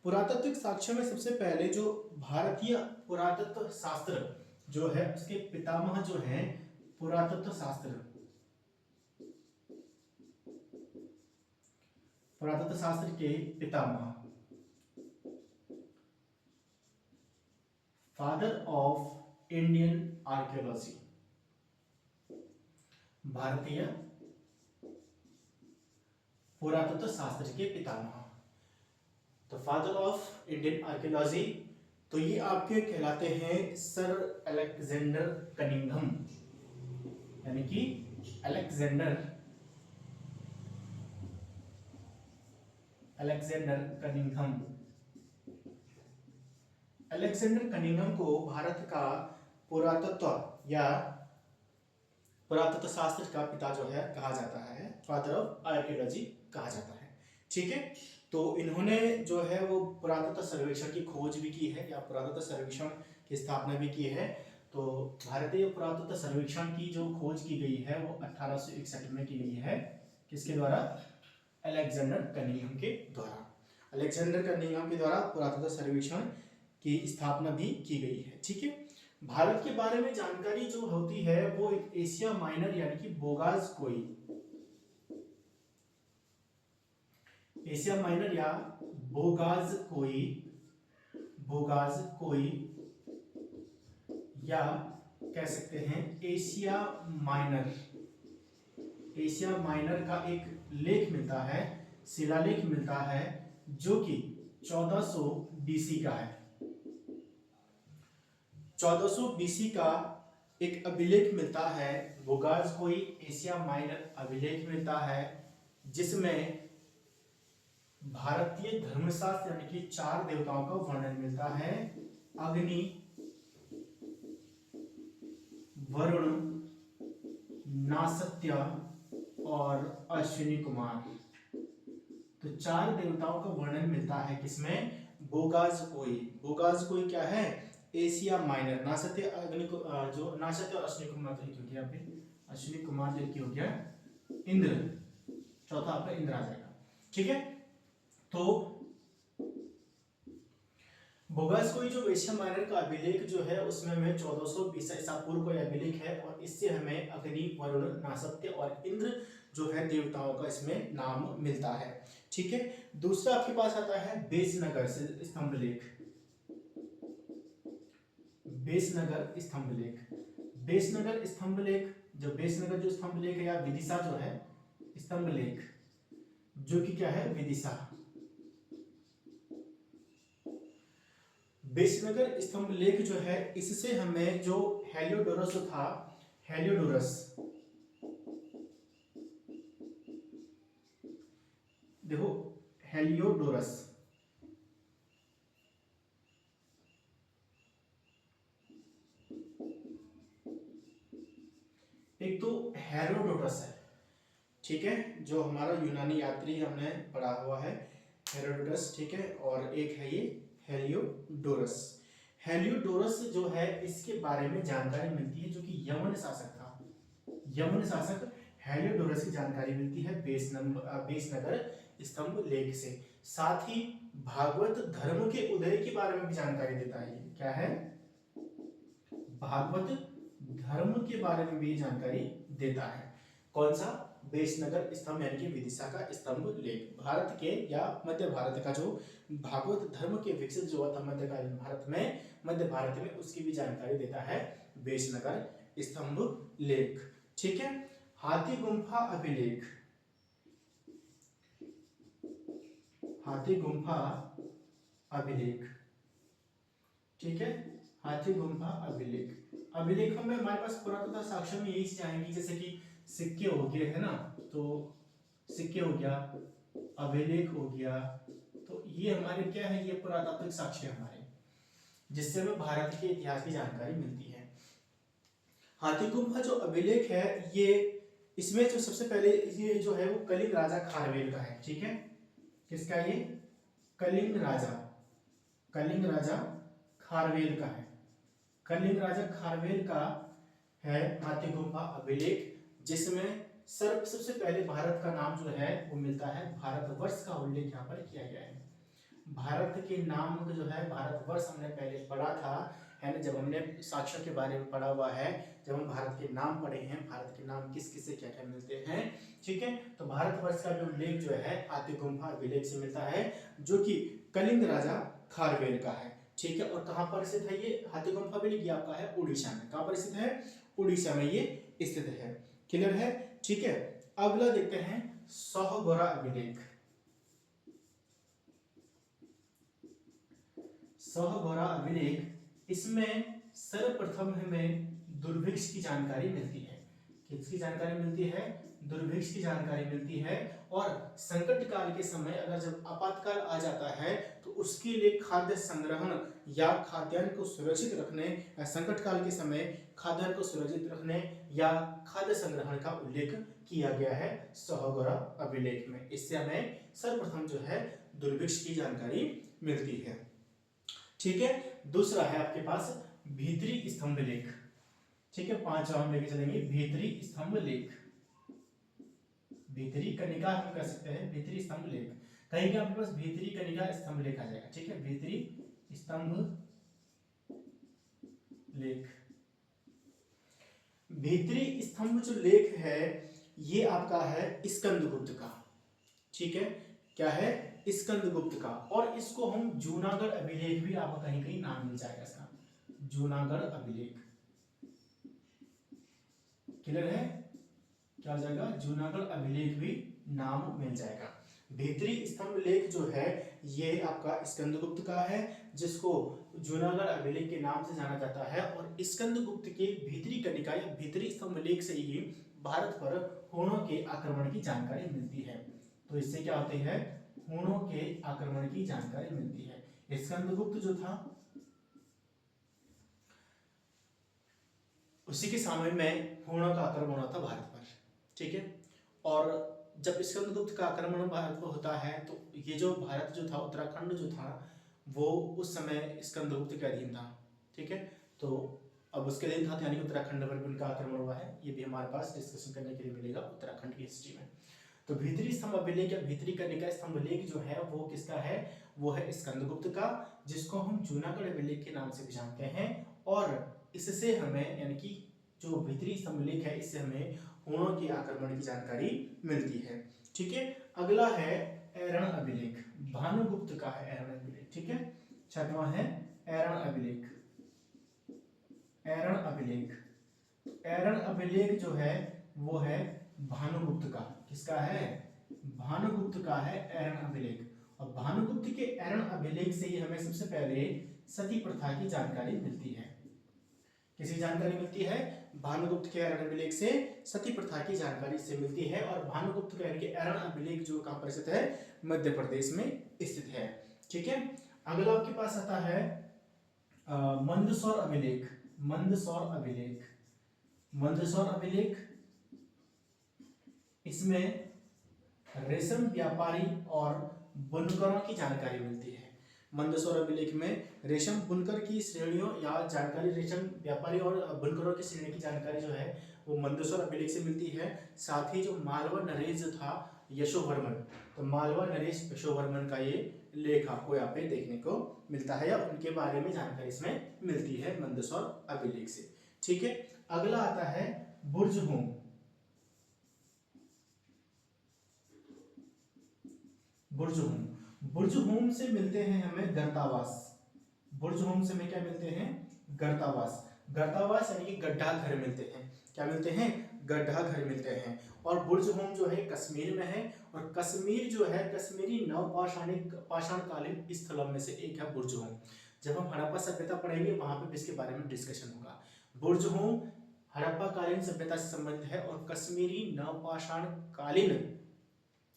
पुरातात्विक साक्ष्यों में सबसे पहले जो भारतीय पुरातत्व शास्त्र जो है, उसके पितामह जो हैं पुरातत्व शास्त्र, पुरातत्व शास्त्र के पितामह, फादर ऑफ इंडियन आर्कियोलॉजी, भारतीय पुरातत्व शास्त्र के पितामह, तो फादर ऑफ इंडियन आर्कियोलॉजी, तो ये आपके कहलाते हैं सर अलेक्जेंडर कनिंघम, यानी कि अलेक्जेंडर कनिंघम। अलेक्जेंडर कनिंघम को भारत का पुरातत्व या पुरातत्व शास्त्र का पिता जो है कहा जाता है, फादर ऑफ आर्कियोलॉजी कहा जाता है। ठीक है, तो इन्होंने जो है वो पुरातत्व सर्वेक्षण की खोज भी की है, या पुरातत्व सर्वेक्षण की स्थापना भी की है। तो भारतीय पुरातत्व सर्वेक्षण की जो खोज की गई है वो 1861 में की गई है, किसके द्वारा, अलेक्जेंडर कनिंघम के द्वारा। अलेक्जेंडर कनिंघम के द्वारा पुरातत्व सर्वेक्षण की स्थापना भी की गई है। ठीक है, भारत के बारे में जानकारी जो होती है वो एक एशिया माइनर यानी कि बोगाज़-कोई, एशिया माइनर या बोगाज़-कोई, बोगाज़-कोई, या कह सकते हैं एशिया माइनर, एशिया माइनर का एक लेख मिलता है, शिलालेख मिलता है, जो कि 1400 बीसी का है। 1400 बीसी का एक अभिलेख मिलता है, बोगाज़-कोई एशिया माइनर अभिलेख मिलता है, जिसमें भारतीय धर्मशास्त्र यानी कि 4 देवताओं का वर्णन मिलता है, अग्नि, वरुण, नासत्य और अश्विनी कुमार। तो 4 देवताओं का वर्णन मिलता है किसमें, बोगाज़-कोई। बोगाज़-कोई क्या है, एशिया माइनर, नासत्य, अग्नि को जो नासत्य और अश्विनी कुमार, तो क्योंकि यहाँ पे अश्विनी कुमार जो कि हो गया इंद्र, चौथा आपका इंद्र आ जाएगा। ठीक है, तो बोगासकोई जो वेश्या माइनर का अभिलेख जो है उसमें हमें 1420 ईसा पूर्व का अभिलेख है, और इससे हमें अग्नि, वरुण, नासत्य और इंद्र जो है देवताओं का इसमें नाम मिलता है। ठीक है, दूसरा आपके पास आता है बेसनगर से स्तंभ लेख। बेसनगर स्तंभ लेख, बेसनगर स्तंभ लेख, जो बेसनगर जो स्तंभ लेख है या विदिशा जो है स्तंभ लेख, जो कि क्या है विदिशा। बेसनगर स्तंभ लेख जो है इससे हमें जो हेलियोडोरस था, हेलियोडोरस, देखो हेलियोडोरस, एक तो हेरोडोटस है, ठीक है, जो हमारा यूनानी यात्री हमने पढ़ा हुआ है हेरोडोटस, ठीक है, और एक है ये हेलियोडोरस। हेलियोडोरस जो है इसके बारे में जानकारी मिलती है, जो कि यमन शासक था, यमन शासक हेलियोडोरस की जानकारी मिलती है बेसनगर स्तंभ लेख से। साथ ही भागवत धर्म के उदय के बारे में भी जानकारी देता है। क्या है? भागवत धर्म के बारे में भी जानकारी देता है। कौन सा? बेसनगर स्तंभ यानी कि विदिशा का स्तंभ लेख। भारत के या मध्य भारत का जो भागवत धर्म के विकसित जो हुआ था मध्यकालीन भारत में, मध्य भारत में, उसकी भी जानकारी देता है बेसनगर स्तंभ लेख। ठीक है, हाथी गुम्फा अभिलेख, हाथी गुम्फा अभिलेख, ठीक है, हाथी गुम्फा अभिलेख। अभिलेखों में हमारे पास पुरातत्व साक्ष्य में यही चीजें आएंगी, जैसे कि सिक्के हो गए, है ना, तो सिक्के हो गया, अभिलेख हो गया, तो ये हमारे क्या है, ये पुरातात्विक साक्ष्य हमारे, जिससे हमें भारत के इतिहास की जानकारी मिलती है। हाथी गुम्फा जो अभिलेख है, ये इसमें जो सबसे पहले ये जो है वो कलिंग राजा खारवेल का है। ठीक है, किसका? ये कलिंग राजा, कलिंग राजा खारवेल का है, कलिंग राजा खारवेल का है हाथी गुम्फा अभिलेख, जिसमें सबसे पहले भारत का नाम जो है वो मिलता है, भारतवर्ष का उल्लेख यहाँ पर किया गया है। भारत के नाम को जो है भारतवर्ष हमने पहले पढ़ा था, है ना, जब हमने साक्षर के बारे में पढ़ा हुआ है, जब हम भारत के नाम पढ़े हैं, भारत के नाम किस किस से क्या क्या मिलते हैं। ठीक है, तो भारतवर्ष का जो उल्लेख जो है हाथी गुम्फा अभिलेख से मिलता है, जो कि कलिंग राजा खारवेल का है। ठीक है, और कहाँ पर स्थित है ये हाथी गुम्फा अभिलेख? ये आपका है उड़ीसा में। कहाँ पर स्थित है? उड़ीसा में ये स्थित है। क्लियर है? ठीक है, अगला देखते हैं सोहगोरा अभिलेख। सोहगोरा अभिलेख, इसमें सर्वप्रथम हमें दुर्भिक्ष की जानकारी मिलती है। किसकी जानकारी मिलती है? दुर्भिक्ष की जानकारी मिलती है, और संकट काल के समय अगर जब आपातकाल आ जाता है तो उसके लिए खाद्य संग्रहण या खाद्यान्न को सुरक्षित रखने, संकट काल के समय खाद्यान्न को सुरक्षित रखने या खाद्य संग्रहण का उल्लेख किया गया है सोहगोरा अभिलेख में। इससे हमें सर्वप्रथम जो है दुर्भिक्ष की जानकारी मिलती है। ठीक है, दूसरा है आपके पास भीतरी स्तंभ लेख। ठीक है, 5 हम लेके चलेंगे। भीतरी स्तंभ लेख, भीतरी कनिका हम कह सकते हैं, भीतरी स्तंभ लेख कहेंगे आपके पास, भीतरी कनिका स्तंभ लेख आ जाएगा। ठीक है, भीतरी स्तंभ लेख, भीतरी स्तंभ जो लेख है ये आपका है स्कंदगुप्त का। ठीक है, क्या है? स्कंदगुप्त का, और इसको हम जूनागढ़ अभिलेख भी आपको कहीं कहीं नाम मिल जाएगा इसका, जूनागढ़ अभिलेख। क्लियर है? क्या हो जाएगा? जूनागढ़ अभिलेख भी नाम मिल जाएगा। भीतरी स्तंभ लेख जो है ये आपका स्कंदगुप्त का है, जिसको जूनागढ़ अभिलेख के नाम से जाना जाता है, और स्कंदगुप्त के भीतरी कनिका या भीतरी स्तंभ लेख से ही भारत पर हूणों के आक्रमण की जानकारी मिलती है। तो इससे क्या होते हैं? हूणों के आक्रमण की जानकारी मिलती है। स्कंदगुप्त जो था उसी के समय में हूणों का आक्रमण होता भारत पर। ठीक है, और जब स्कंदगुप्त का आक्रमण भारत पर होता है तो ये जो भारत जो था, उत्तराखंड जो था, वो उस समय स्कंदगुप्त के अधीन था। ठीक है, तो अब उसके दिन था, यानी कि उत्तराखंड पर भी उनका आक्रमण हुआ है। ये भी हमारे पास डिस्कशन करने के लिए मिलेगा उत्तराखंड की हिस्ट्री में। तो भीतरी स्तंभ अभिलेख या भीतरी कनिका स्तंभ लेख जो है वो किसका है, वो है स्कंदगुप्त का, जिसको हम जूनागढ़ अभिलेख के नाम से भी जानते हैं। और इससे हमें, यानी कि जो भीतरी स्तंभ लेख है, इससे हमें हुणों के आक्रमण की जानकारी मिलती है। ठीक है, अगला है ऐरण अभिलेख, भानुगुप्त का है ऐरण अभिलेख। ठीक है, छठवां है ऐरण अभिलेख। ऐरण अभिलेख, ऐरण अभिलेख जो है वो है भानुगुप्त का। किसका है, भानुगुप्त का है ऐरण अभिलेख। और भानुगुप्त के ऐरण अभिलेख से ही हमें सबसे पहले सती प्रथा की जानकारी मिलती है। किसी जानकारी मिलती है, भानुगुप्त के ऐरण अभिलेख से सती प्रथा की जानकारी से मिलती है। और भानुगुप्त का ऐरण अभिलेख जो कहां पर स्थित है, मध्य प्रदेश में स्थित है। ठीक है, अगला आपके पास आता है मंदसौर अभिलेख। मंदसौर अभिलेख, मंदसौर अभिलेख, इसमें रेशम व्यापारी और बुनकरों की जानकारी मिलती है। मंदसौर अभिलेख में रेशम बुनकर की श्रेणियों या जानकारी, रेशम व्यापारी और बुनकरों की श्रेणी की जानकारी जो है वो मंदसौर अभिलेख से मिलती है। साथ ही जो मालवा नरेश जो था यशोवर्मन, तो मालवा नरेश यशोवर्मन का ये लेख आपको यहाँ पे देखने को मिलता है, या उनके बारे में जानकारी इसमें मिलती है मंदसौर अभिलेख से। ठीक है, अगला आता है बुर्जहूम। बुर्जहूम, बुर्जहूम से मिलते हैं हमें गर्तावास। बुर्जहूम से हमें क्या मिलते हैं, गर्तावास। गर्तावास यानी कि गड्ढा घर मिलते हैं। क्या मिलते हैं, गड्ढा घर मिलते हैं। और बुर्जहूम जो है कश्मीर में है, और कश्मीर जो है कश्मीरी नवपाषाणिक पाषाणकालीन स्थलों में से एक है बुर्जहूम। जब हम हड़प्पा सभ्यता पढ़ेंगे वहां पे इसके बारे में डिस्कशन होगा। बुर्जहूम हड़प्पा कालीन सभ्यता से संबंधित है और कश्मीरी नवपाषाणकालीन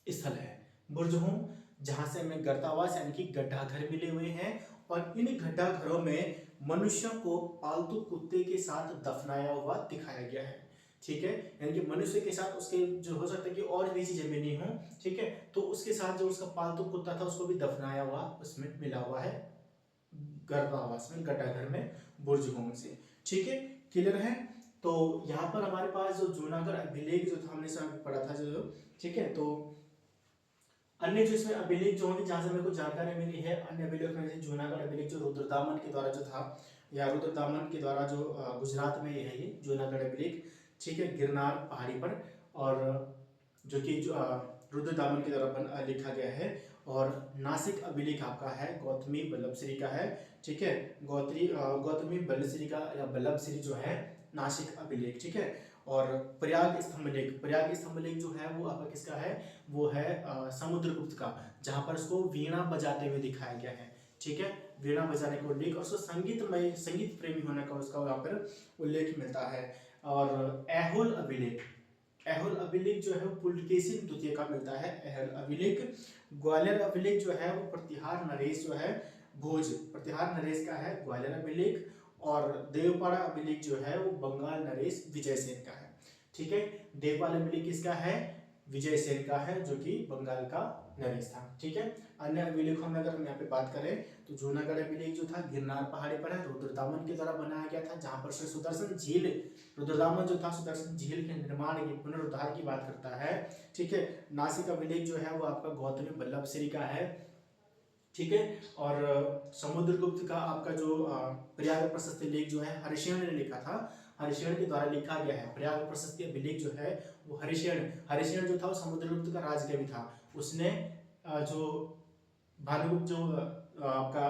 स्थल है बुर्जहूम, जहां से हमें गर्तावास यानी कि गड्ढा घर मिले हुए हैं। और इन गड्ढा घरों में मनुष्यों को पालतू कुत्ते के साथ दफनाया हुआ दिखाया गया है। ठीक है, यानी कि मनुष्य के साथ उसके जो हो सकता है कि और भी चीजें मिली हों, ठीक है, तो उसके साथ जो उसका पालतू कुत्ता था उसको भी दफनाया हुआ उसमें मिला हुआ है गर्भावास में, गड्ढा घर में, बुर्जहूम से। ठीक है, क्लियर है। तो यहाँ पर हमारे पास जो जूनागढ़ अभिलेख जो था हमने इसमें पढ़ा था जो, ठीक है, तो अन्य जो इसमें अभिलेख जो होंगे जहां से हमें कुछ जानकारी मिली है, अन्य अभिलेख में जैसे जूनागढ़ अभिलेख जो रुद्रदामन के द्वारा जो था, या रुद्रदामन के द्वारा जो गुजरात में है ये जूनागढ़ अभिलेख। ठीक है, गिरनार पहाड़ी पर, और जो कि रुद्रदामन के द्वारा लिखा गया है। और नासिक अभिलेख आपका है गौतमी बल्लभश्री का है। ठीक है, गौतमी बल्लभश्री का या बल्लभश्री जो है नासिक अभिलेख। ठीक है, और प्रयाग स्तंभ लेख, प्रयाग स्तंभ लेख जो है वो आपका किसका है, वो है समुद्रगुप्त का, जहां पर उसको वीणा बजाते हुए दिखाया गया है। ठीक है, वीणा बजाने का उल्लेख, और उसको संगीतमय, संगीत प्रेमी होने का उसका वहां पर उल्लेख मिलता है। और ऐहोल अभिलेख, ऐहोल अभिलेख जो है वो पुलकेशिन द्वितीय का मिलता है ऐहोल अभिलेख। ग्वालियर अभिलेख जो है वो प्रतिहार नरेश जो है भोज, प्रतिहार नरेश का है ग्वालियर अभिलेख। और देवपाड़ा अभिलेख जो है वो बंगाल नरेश विजयसेन का है। ठीक है, देवपाल अभिलेख किसका है, विजयसेन का है, जो कि बंगाल का नरेश था। ठीक है, अन्य अभिलेखों में अगर हम यहाँ पे बात करें तो जूनागढ़ अभिलेख जो था गिरनार पहाड़ी पर है, रुद्रदामन के द्वारा बनाया गया था, जहां पर से सुदर्शन झील, रुद्रदामन जो था सुदर्शन झील के निर्माण की, पुनरुद्धार की बात करता है। ठीक है, नासिक अभिलेख जो है वो आपका गौतमी बल्लभश्री का है। ठीक है, और समुद्रगुप्त का आपका जो प्रयाग प्रशस्ति लेख जो है हरिशेन ने लिखा था, हरिशेन के द्वारा लिखा गया है। प्रयाग प्रशस्ति अभिलेख जो है वो हरिशेन जो था वो समुद्रगुप्त का राजकवि था। उसने जो भानुगुप्त जो आपका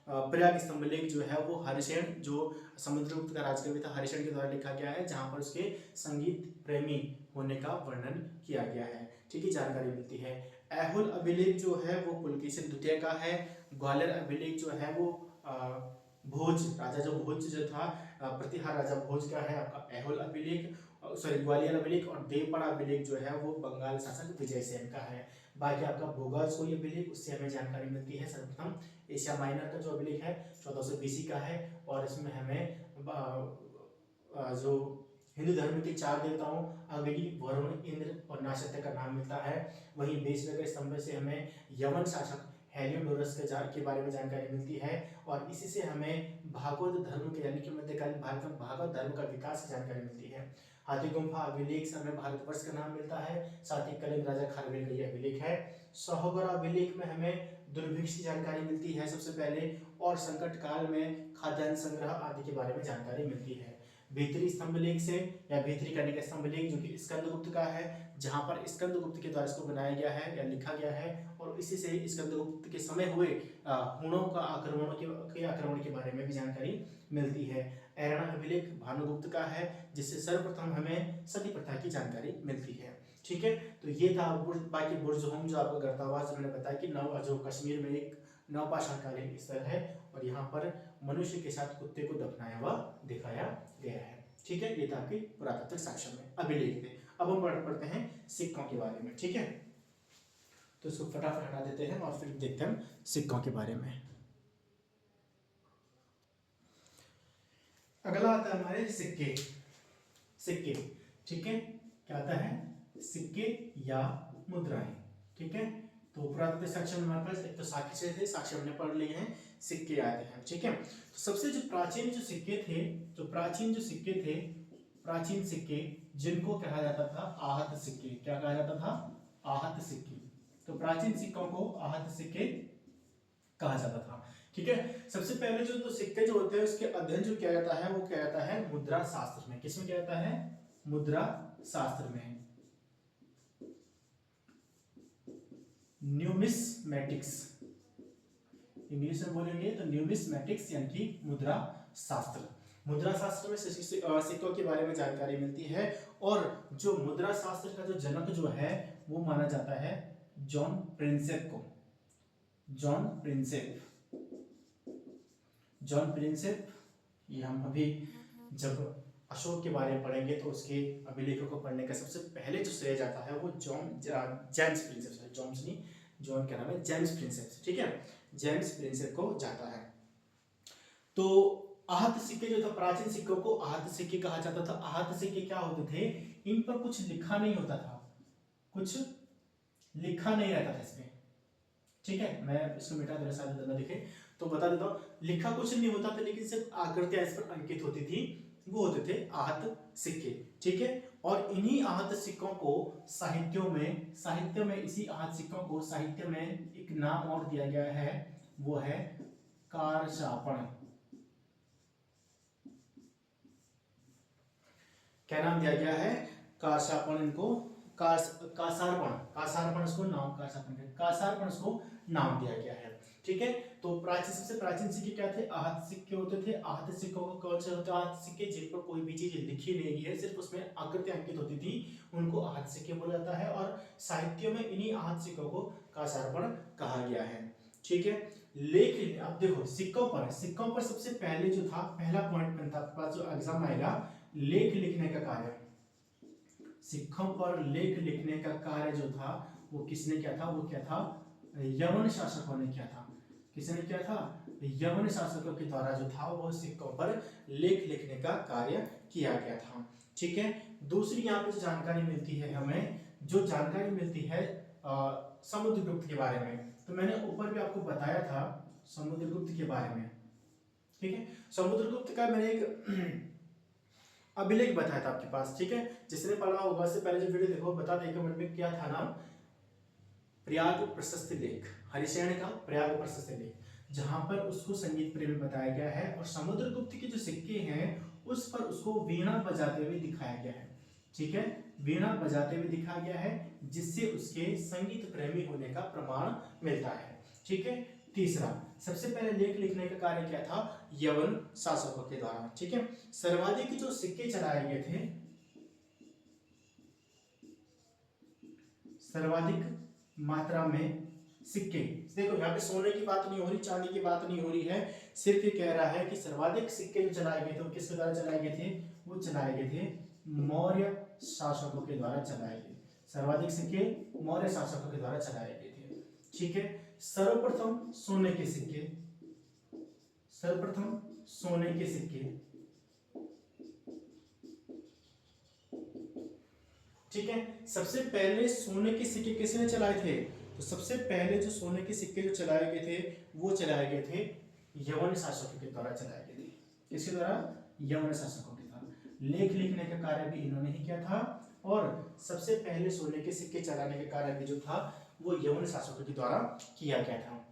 प्रयाग स्तंभ लेख जो है वो हरिशेन, जो समुद्रगुप्त का राजकवि था, हरिशेन के द्वारा लिखा गया है, जहां पर उसके संगीत प्रेमी होने का वर्णन किया गया है। ठीक है, जानकारी मिलती है। ऐहोल अभिलेख जो है वो पुलकेशिन द्वितीय का है। ग्वालियर अभिलेख जो है वो भोज, राजा जो भोज जो था, प्रतिहार राजा भोज का है आपका ऐहोल अभिलेख, सॉरी ग्वालियर अभिलेख। और देवपाड़ा अभिलेख जो है वो बंगाल शासक विजयसेन का है। बाकी आपका भोगास कोई अभिलेख, उससे हमें जानकारी मिलती है सर्वप्रथम एशिया माइनर का जो अभिलेख है 1400 BC का है। और इसमें हमें जो हिंदू धर्म के 4 देवताओं अग्नि, वरुण, इंद्र और नासत्य का नाम मिलता है। वहीं बेशनगर स्तंभ से हमें यवन शासक हेलियोडोरस के बारे में जानकारी मिलती है और इसी से हमें भागवत धर्म के यानी कि मध्यकालीन भारत में भागवत धर्म का विकास की जानकारी मिलती है। हाथी गुम्फा अभिलेख से हमें भारतवर्ष का नाम मिलता है, साथ ही कलिंग राजा खारवेल का यह अभिलेख है। सहोगरा अभिलेख में हमें दुर्भिक्ष की जानकारी मिलती है सबसे पहले, और संकट काल में खाद्यान्न संग्रह आदि के बारे में जानकारी मिलती है। भीतरी स्तंभ लेख से या भीतरी कनिका स्तंभ लेख जो कि स्कंदगुप्त का है, जहां पर स्कंदगुप्त के द्वारा इसको बनाया गया है या लिखा गया है, और इसी से स्कंदगुप्त के समय हुए हुणों का आक्रमण के बारे में भी जानकारी मिलती है। ऐरावत अभिलेख भानुगुप्त का है, जिससे सर्वप्रथम हमें सती प्रथा की जानकारी मिलती है। ठीक है, तो ये था बाकी बुर्जहोम जो आपको गर्दावास जो मैंने बताया कि जो कश्मीर में एक नवपाषाणकालीन स्थल है और यहाँ पर मनुष्य के साथ कुत्ते को दफनाया हुआ दिखाया गया है। ठीक है, ये था आपकी पुरातात्विक साक्ष्य में अभिलेख थे। अब हम पढ़ते हैं सिक्कों के बारे में। ठीक है, तो इसको फटाफट हटा देते हैं और फिर देखते हैं सिक्कों के बारे में। अगला आता है हमारे सिक्के। सिक्के, ठीक है, क्या आता है? सिक्के या मुद्राएं। ठीक है, तो पुरातत्व साक्ष्य में हमारे पास एक तो साक्ष्य थे, साक्ष्य हमने पढ़ लिए हैं, सिक्के आते हैं। ठीक है, तो सबसे जो प्राचीन जो सिक्के थे, प्राचीन सिक्के जिनको कहा जाता था आहत सिक्के। क्या कहा जाता था? आहत सिक्के। तो प्राचीन सिक्कों को आहत सिक्के कहा जाता था। ठीक है, सबसे पहले जो तो सिक्के जो होते हैं उसके अध्ययन जो किया जाता है वो किया जाता है मुद्रा शास्त्र में। किसमें किया जाता है? मुद्रा शास्त्र में, न्यूमिस्मेटिक्स। इंग्लिश में बोलेंगे तो न्यूमिस्मेटिक्स यानी कि मुद्रा शास्त्र। मुद्रा शास्त्र में सिक्कों के बारे में जानकारी मिलती है, और जो मुद्रा शास्त्र का जो जनक जो है वो माना जाता है जॉन प्रिंसेप को। जॉन प्रिंसेप, ये हम अभी जब अशोक के बारे में पढ़ेंगे तो उसके अभिलेखों को पढ़ने का सबसे पहले जो श्रेय जाता है वो जेम्स प्रिंसेप। ठीक है, जेम्स प्रिंसेप को जाता है। तो आहत सिक्के जो था, प्राचीन सिक्कों को आहत सिक्के कहा जाता था। आहत सिक्के क्या होते थे? इन पर कुछ लिखा नहीं होता था, कुछ लिखा नहीं रहता था इसमें। ठीक है, मैं इसको मिटा दूंगा शायद ना दिखे तो बता देता हूं। लिखा कुछ नहीं होता था, लेकिन सिर्फ आकृतियां इस पर अंकित होती थी, वो होते थे आहत सिक्के। ठीक है, और इन्हीं आहत सिक्कों को साहित्य में इसी आहत सिक्कों को साहित्य में एक नाम और दिया गया है, वो है कारशापण। क्या नाम दिया गया है? कारशापण। इनको कासारपण इसको नाम दिया गया है। ठीक है, तो सबसे प्राचीन सिक्के क्या थे? आहत सिक्के होते थे। आहत सिक्कों को कौन से होते? आहत सिक्के जिन पर कोई भी चीज लिखी नहीं है, सिर्फ उसमें आकृतियां अंकित होती थी, उनको आहत सिक्के बोला जाता है, और साहित्य में इन्हीं आहत सिक्कों को कासारपण कहा गया है। ठीक है, लेकिन अब देखो सिक्कों पर सबसे पहले जो था, पहला पॉइंट बनता आपके पास जो एग्जाम आएगा, लेख लिखने का कार्य। सिक्कों पर लेख लिखने का कार्य जो था वो किसने किया था? वो क्या था? यवन शासकों ने किया था। किसने किया था? यवन शासकों के द्वारा जो था वो सिक्कों पर लेख लिखने का कार्य किया गया था। ठीक है, दूसरी यहाँ पे जो जानकारी मिलती है हमें, जो जानकारी मिलती है समुद्रगुप्त के बारे में, तो मैंने ऊपर भी आपको बताया था समुद्रगुप्त के बारे में। ठीक है, समुद्रगुप्त का मैंने एक अभिलेख बताया था आपके पास। ठीक है, जिसने पढ़ा होगा से पहले जो वीडियो देखो बता दें कमेंट में, क्या था नाम? प्रयाग प्रशस्ति लेख, हरिशयन का प्रयाग प्रशस्ति लेख, जहां पर उसको संगीत प्रेमी बताया गया है, और समुद्रगुप्त के जो सिक्के हैं उस पर उसको वीणा बजाते हुए दिखाया गया है। ठीक है, वीणा बजाते हुए दिखाया गया है, जिससे उसके संगीत प्रेमी होने का प्रमाण मिलता है। ठीक है, तीसरा, सबसे पहले लेख लिखने का कार्य क्या था? यवन शासकों के द्वारा। ठीक है, सर्वाधिक जो सिक्के चलाए गए थे, सर्वाधिक मात्रा में सिक्के, देखो यहाँ पे सोने की बात नहीं हो रही, चांदी की बात नहीं हो रही है, सिर्फ ये कह रहा है कि सर्वाधिक सिक्के जो चलाए गए थे वो किसके द्वारा चलाए गए थे? वो चलाए गए थे मौर्य शासकों के द्वारा चलाए गए। सर्वाधिक सिक्के मौर्य शासकों के द्वारा चलाए गए थे। ठीक है, सर्वप्रथम सोने के सिक्के, ठीक है, सबसे पहले सोने के सिक्के किसने चलाए थे? तो सबसे पहले जो सोने के सिक्के जो चलाए गए थे वो चलाए गए थे यवन शासकों के द्वारा चलाए गए थे। किसके द्वारा? यवन शासकों के द्वारा। लेख लिखने का कार्य भी इन्होंने ही किया था और सबसे पहले सोने के सिक्के चलाने का कार्य भी जो था वो यवन शासकों के द्वारा किया गया था।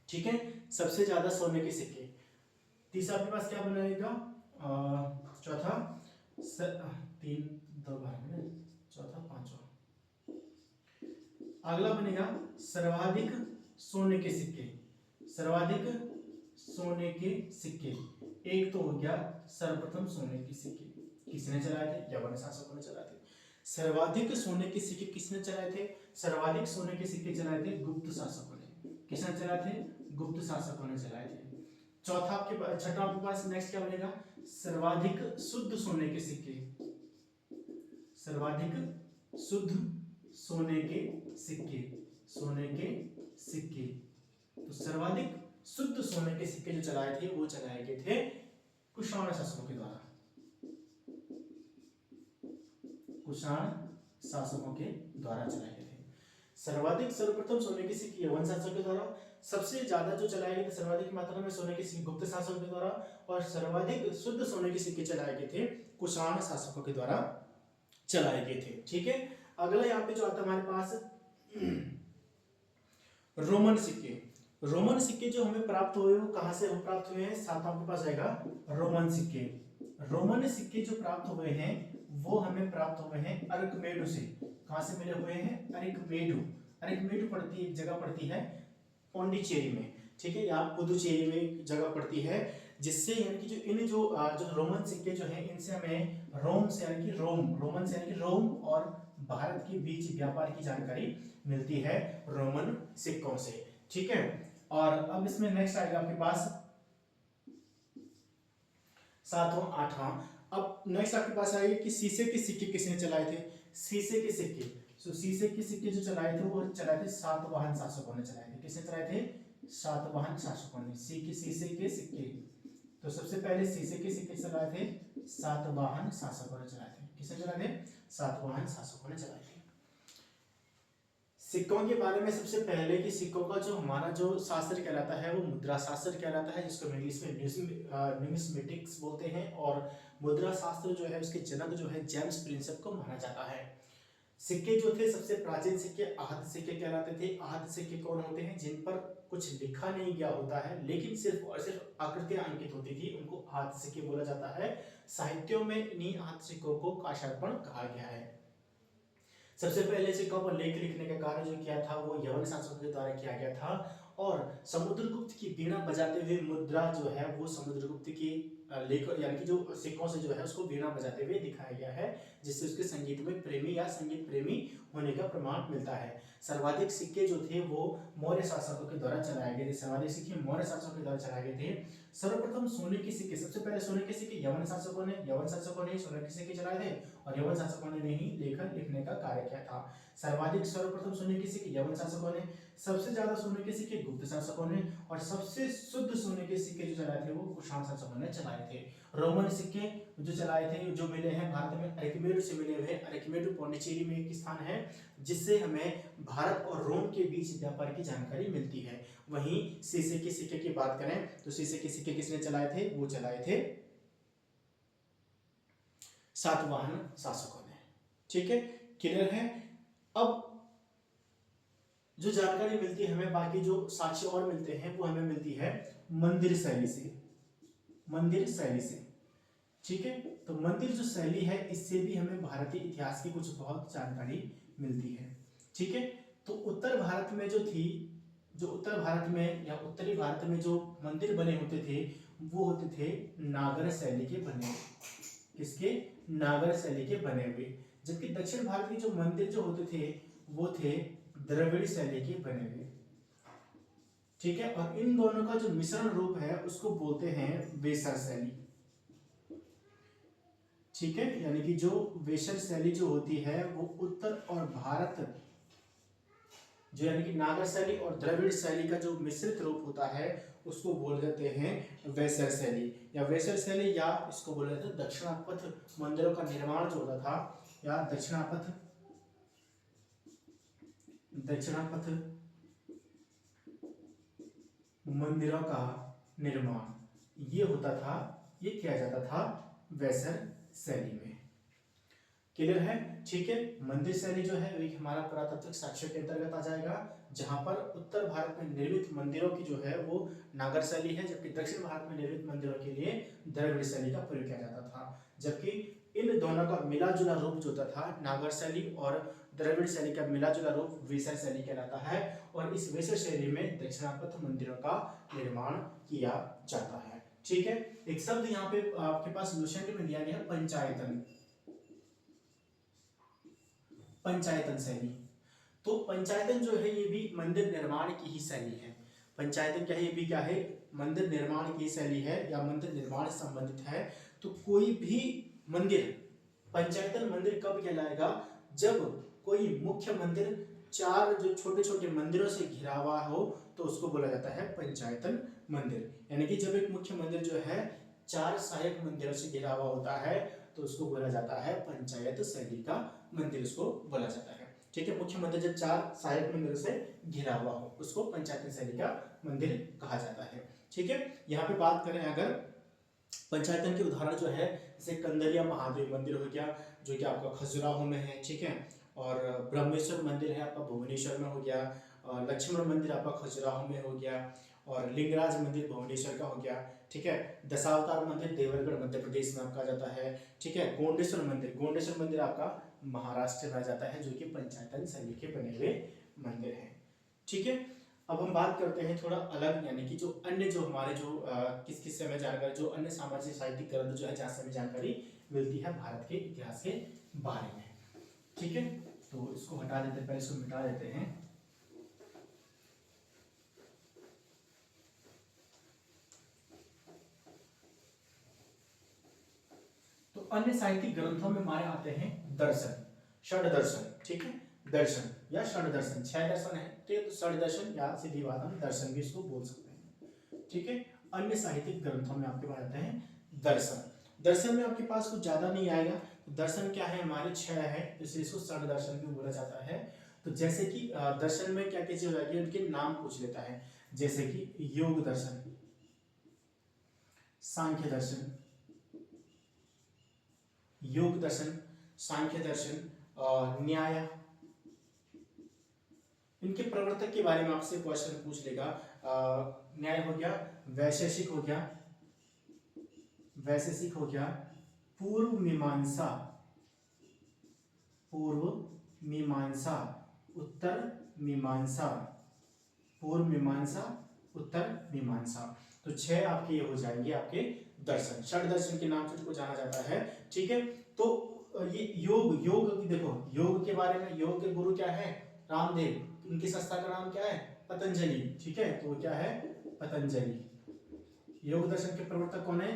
ठीक है, सबसे ज्यादा सोने के सिक्के। तीसरा आपके पास क्या बनेगा? चौथा 3 2 भाग में, चौथा 5वां। अगला बनेगा सर्वाधिक सोने के सिक्के। सर्वाधिक सोने के सिक्के, एक तो हो गया सर्वप्रथम सोने के सिक्के, किसने चलाए थे? यवन शासकों ने चलाए थे। सर्वाधिक सोने के सिक्के किसने चलाए थे? सर्वाधिक सोने के सिक्के चलाए थे गुप्त शासकों ने। किसने चलाए थे? गुप्त शासकों ने चलाए थे। चौथा आपके पास, छठा आपके पास नेक्स्ट क्या बनेगा? सर्वाधिक शुद्ध सोने के सिक्के। सर्वाधिक शुद्ध सोने के सिक्के, सोने के सिक्के। तो सर्वाधिक शुद्ध सोने के सिक्के जो चलाए थे वो चलाए गए थे कुषाण शासकों के द्वारा। कुषाण शासकों के द्वारा चलाए गए थे। सर्वाधिक सर्वप्रथम सोने के सिक्के यवन शासकों के द्वारा, सबसे ज्यादा जो चलाए गए थे सर्वाधिक मात्रा में सोने के सिक्के गुप्त शासकों के द्वारा, और सर्वाधिक शुद्ध सोने के सिक्के चलाए गए थे कुषाण शासकों के द्वारा चलाए गए थे। ठीक है, अगला यहाँ पे जो आता है हमारे पास रोमन सिक्के। रोमन सिक्के जो हमें प्राप्त हुए वो कहां से प्राप्त हुए हैं? सातवां आपके पास आएगा रोमन सिक्के। रोमन सिक्के जो प्राप्त हुए हैं वो हमें प्राप्त हुए हैं अरकमेडु से। कहां से मिले हुए हैं? अरकमेडु। अरकमेडु पड़ती है, एक जगह पड़ती है पौंडीचेरी में। ठीक है, या पुदुचेरी में जगह पड़ती है, जिससे यानी कि जो इन जो रोमन सिक्के जो हैं इनसे हमें रोम से यानी कि रोमन से यानी कि रोम और भारत के बीच व्यापार की जानकारी मिलती है रोमन सिक्कों से। ठीक है, और अब इसमें नेक्स्ट आएगा आपके पास 7वां 8वां। अब नेक्स्ट आपके पास आएगा कि शीशे के सिक्के किसने चलाए थे? शीशे के सिक्के, सो शीशे के सिक्के जो चलाए थे वो चलाए थे सातवाहन शासकों ने चलाए थे। किसने चलाए थे? सातवाहन शासकों ने। शीशे के सिक्के, तो सबसे पहले शीशे के सिक्के चलाए थे सातवाहन शासकों ने चलाए थे। किसने चलाए थे? सातवाहन शासकों ने चलाए थे। सिक्कों के बारे में सबसे पहले कि सिक्कों का जो हमारा जो शास्त्र कहलाता है वो मुद्रा शास्त्र कहलाता है, जिसको इंग्लिश में न्यूमिस्मेटिक्स बोलते हैं। और मुद्रा शास्त्र जो है उसके जनक जो है जेम्स प्रिंसेप को माना जाता है। सिक्के जो थे सबसे प्राचीन सिक्के आहत सिक्के कहलाते थे। आहत सिक्के कौन होते हैं? जिन पर कुछ लिखा नहीं गया होता है लेकिन सिर्फ और सिर्फ आकृतियां अंकित होती थी, उनको आहत सिक्के बोला जाता है। साहित्यों में इन्हीं आहत सिक्कों को काशार्पण कहा गया है। सबसे पहले सिक्कों पर लेख लिखने का कार्य जो किया था वो यवन शासकों के द्वारा किया गया था, और समुद्रगुप्त की वीणा बजाते हुए मुद्रा जो है वो समुद्रगुप्त की लेख यानी कि जो सिक्कों से जो है उसको वीणा बजाते हुए दिखाया गया है, जिससे उसके संगीत में प्रेमी या संगीत प्रेमी होने का प्रमाण मिलता है। सर्वाधिक सिक्के जो थे वो मौर्य शासकों के द्वारा चलाए गए थे। सर्वाधिक सिक्के मौर्य शासकों के द्वारा चलाए गए थे। सर्वप्रथम सोने के सिक्के, सबसे पहले सोने के सिक्के यवन शासकों ने सोने के सिक्के चलाए थे, और यवन शासकों ने ही लेखन लिखने का कार्य किया था। सर्वाधिक सर्वप्रथम सोने के सिक्के यवन शासकों ने, सबसे ज्यादा सोने के सिक्के गुप्त शासकों ने, और सबसे शुद्ध सोने के सिक्के जो चलाए थे वो कुषाण शासकों ने चलाए थे। रोमन सिक्के जो चलाए थे जो मिले हैं भारत में अरकमेडु से मिले हुए। अरकमेडु पौंडीचेरी में एक स्थान है जिससे हमें भारत और रोम के बीच व्यापार की जानकारी मिलती है। वहीं शीशे के सिक्के की बात करें तो शीशे के सिक्के किसने चलाए थे? वो चलाए थे सातवाहन शासकों ने। ठीक है, क्लियर है। अब जो जानकारी मिलती है हमें, बाकी जो साक्ष्य और मिलते हैं वो हमें मिलती है मंदिर शैली से। मंदिर शैली से, ठीक है, तो मंदिर जो शैली है इससे भी हमें भारतीय इतिहास की कुछ बहुत जानकारी मिलती है। ठीक है, तो उत्तर भारत में जो थी, जो उत्तर भारत में या उत्तरी भारत में जो मंदिर बने होते थे वो होते थे नागर शैली के बने हुए। किसके? नागर शैली के बने हुए। जबकि दक्षिण भारत के जो मंदिर जो होते थे वो थे द्रविड़ शैली के बने हुए। ठीक है, और इन दोनों का जो मिश्रण रूप है उसको बोलते हैं वेसर शैली। ठीक है, यानी कि जो वेसर शैली जो होती है वो उत्तर और भारत जो यानी कि नागर शैली और द्रविड़ शैली का जो मिश्रित रूप होता है उसको बोल देते हैं वेसर शैली, या वेसर शैली, या इसको बोल देते हैं दक्षिणापथ मंदिरों का निर्माण जो होता था, या दक्षिणापथ दक्षिणापथ मंदिरों का निर्माण ये होता था, ये किया जाता था वैसर शैली में। क्लियर है? ठीक है। मंदिर शैली जो है वही हमारा पुरातात्विक साक्ष्य के अंतर्गत आ जाएगा, जहां पर उत्तर भारत में निर्मित मंदिरों की जो है वो नागर शैली है, जबकि दक्षिण भारत में निर्मित मंदिरों के लिए द्रविड़ शैली का प्रयोग किया जाता था। जबकि इन दोनों का मिला जुला रूप जो होता था, नागर शैली और द्रविड़ शैली का मिला जुला रूप वेसर शैली कहलाता है, और इस वेसर शैली में दक्षिणापथ मंदिरों का निर्माण किया जाता है। ठीक है। एक शब्द यहाँ पे आपके पास लुसेंट में दिया गया है, पंचायतन। पंचायतन शैली, तो पंचायतन जो है ये भी मंदिर निर्माण की ही शैली है। पंचायतन क्या है? ये भी क्या है? मंदिर निर्माण की शैली है या मंदिर निर्माण से संबंधित है। तो कोई भी मंदिर पंचायतन मंदिर कब कहलाएगा? जब कोई मुख्य मंदिर चार जो छोटे छोटे मंदिरों से घिरा हुआ हो तो उसको बोला जाता है पंचायतन मंदिर। यानी कि जब एक मुख्य मंदिर जो है चार सहायक मंदिरों से घिरा हुआ होता है तो उसको बोला जाता है पंचायत शैली का मंदिर, उसको बोला जाता है। ठीक है। मुख्य मंदिर जब चार सहायक मंदिरों से घिरा हुआ हो उसको पंचायत शैली का मंदिर कहा जाता है। ठीक है। यहाँ पे बात करें अगर पंचायतन के उदाहरण जो है, जैसे कंदरिया महादेव मंदिर हो गया जो कि आपका खजुराहो में है। ठीक है। और ब्रह्मेश्वर मंदिर है आपका भुवनेश्वर में हो गया, लक्ष्मण मंदिर आपका खजुराहो में हो गया, और लिंगराज मंदिर भुवनेश्वर का हो गया। ठीक है। दशावतार मंदिर देवरगढ़ मध्य प्रदेश में आपका जाता है। ठीक है। गोंडेश्वर मंदिर आपका महाराष्ट्र में आ जाता है, जो कि पंचायतन शैली के बने हुए मंदिर हैं। ठीक है। अब हम बात करते हैं थोड़ा अलग, यानी कि जो अन्य जो हमारे जो किस किस से हमें जानकारी, जो अन्य सामाजिक साहित्यिक ग्रंथ जो है जहाँ से हमें जानकारी मिलती है भारत के इतिहास के बारे में। ठीक है। तो इसको हटा देते हैं, पहले इसको मिटा देते हैं। तो अन्य साहित्यिक ग्रंथों में हमारे आते हैं दर्शन, षड दर्शन। ठीक है। दर्शन या षड दर्शन, 6 दर्शन है तो षड दर्शन या सीधी बात हम दर्शन भी इसको बोल सकते हैं। ठीक है। अन्य साहित्यिक ग्रंथों में आपके पास आते हैं दर्शन। दर्शन में आपके पास कुछ ज्यादा नहीं आएगा। तो दर्शन क्या है? हमारे 6 है, इसलिए इसको षड दर्शन भी बोला जाता है। तो जैसे कि दर्शन में क्या क्या चीज हो जाएगी, उनके नाम पूछ लेता है, जैसे कि योग दर्शन, सांख्य दर्शन, योग दर्शन, सांख्य दर्शन, न्याय। इनके प्रवर्तक के बारे में आपसे क्वेश्चन पूछ लेगा। न्याय हो गया, वैशेषिक हो गया, वैशेषिक हो गया, पूर्व मीमांसा, पूर्व मीमांसा, उत्तर मीमांसा, पूर्व मीमांसा, उत्तर मीमांसा। तो 6 आपके ये हो जाएंगे आपके दर्शन, षड दर्शन के नाम से इनको जाना जाता है। ठीक है। तो ये योग देखो, योग के बारे में, योग के गुरु क्या है? रामदेव। उनकी संस्था का नाम क्या है? पतंजलि। ठीक है। तो क्या है? पतंजलि। योग दर्शन के प्रवर्तक कौन है?